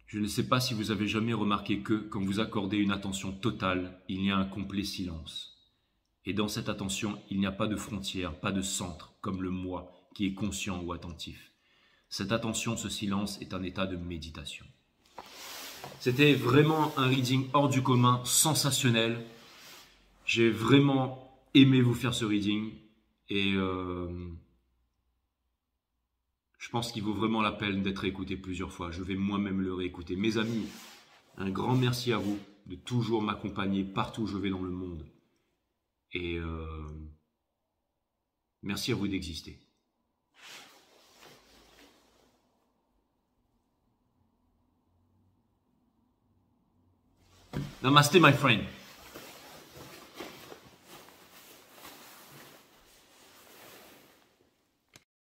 Je ne sais pas si vous avez jamais remarqué que, quand vous accordez une attention totale, il y a un complet silence. Et dans cette attention, il n'y a pas de frontière, pas de centre, comme le moi qui est conscient ou attentif. Cette attention, ce silence est un état de méditation. C'était vraiment un reading hors du commun, sensationnel. J'ai vraiment aimé vous faire ce reading et je pense qu'il vaut vraiment la peine d'être écouté plusieurs fois. Je vais moi-même le réécouter. Mes amis, un grand merci à vous de toujours m'accompagner partout où je vais dans le monde. Et merci à vous d'exister. Namaste, my friend.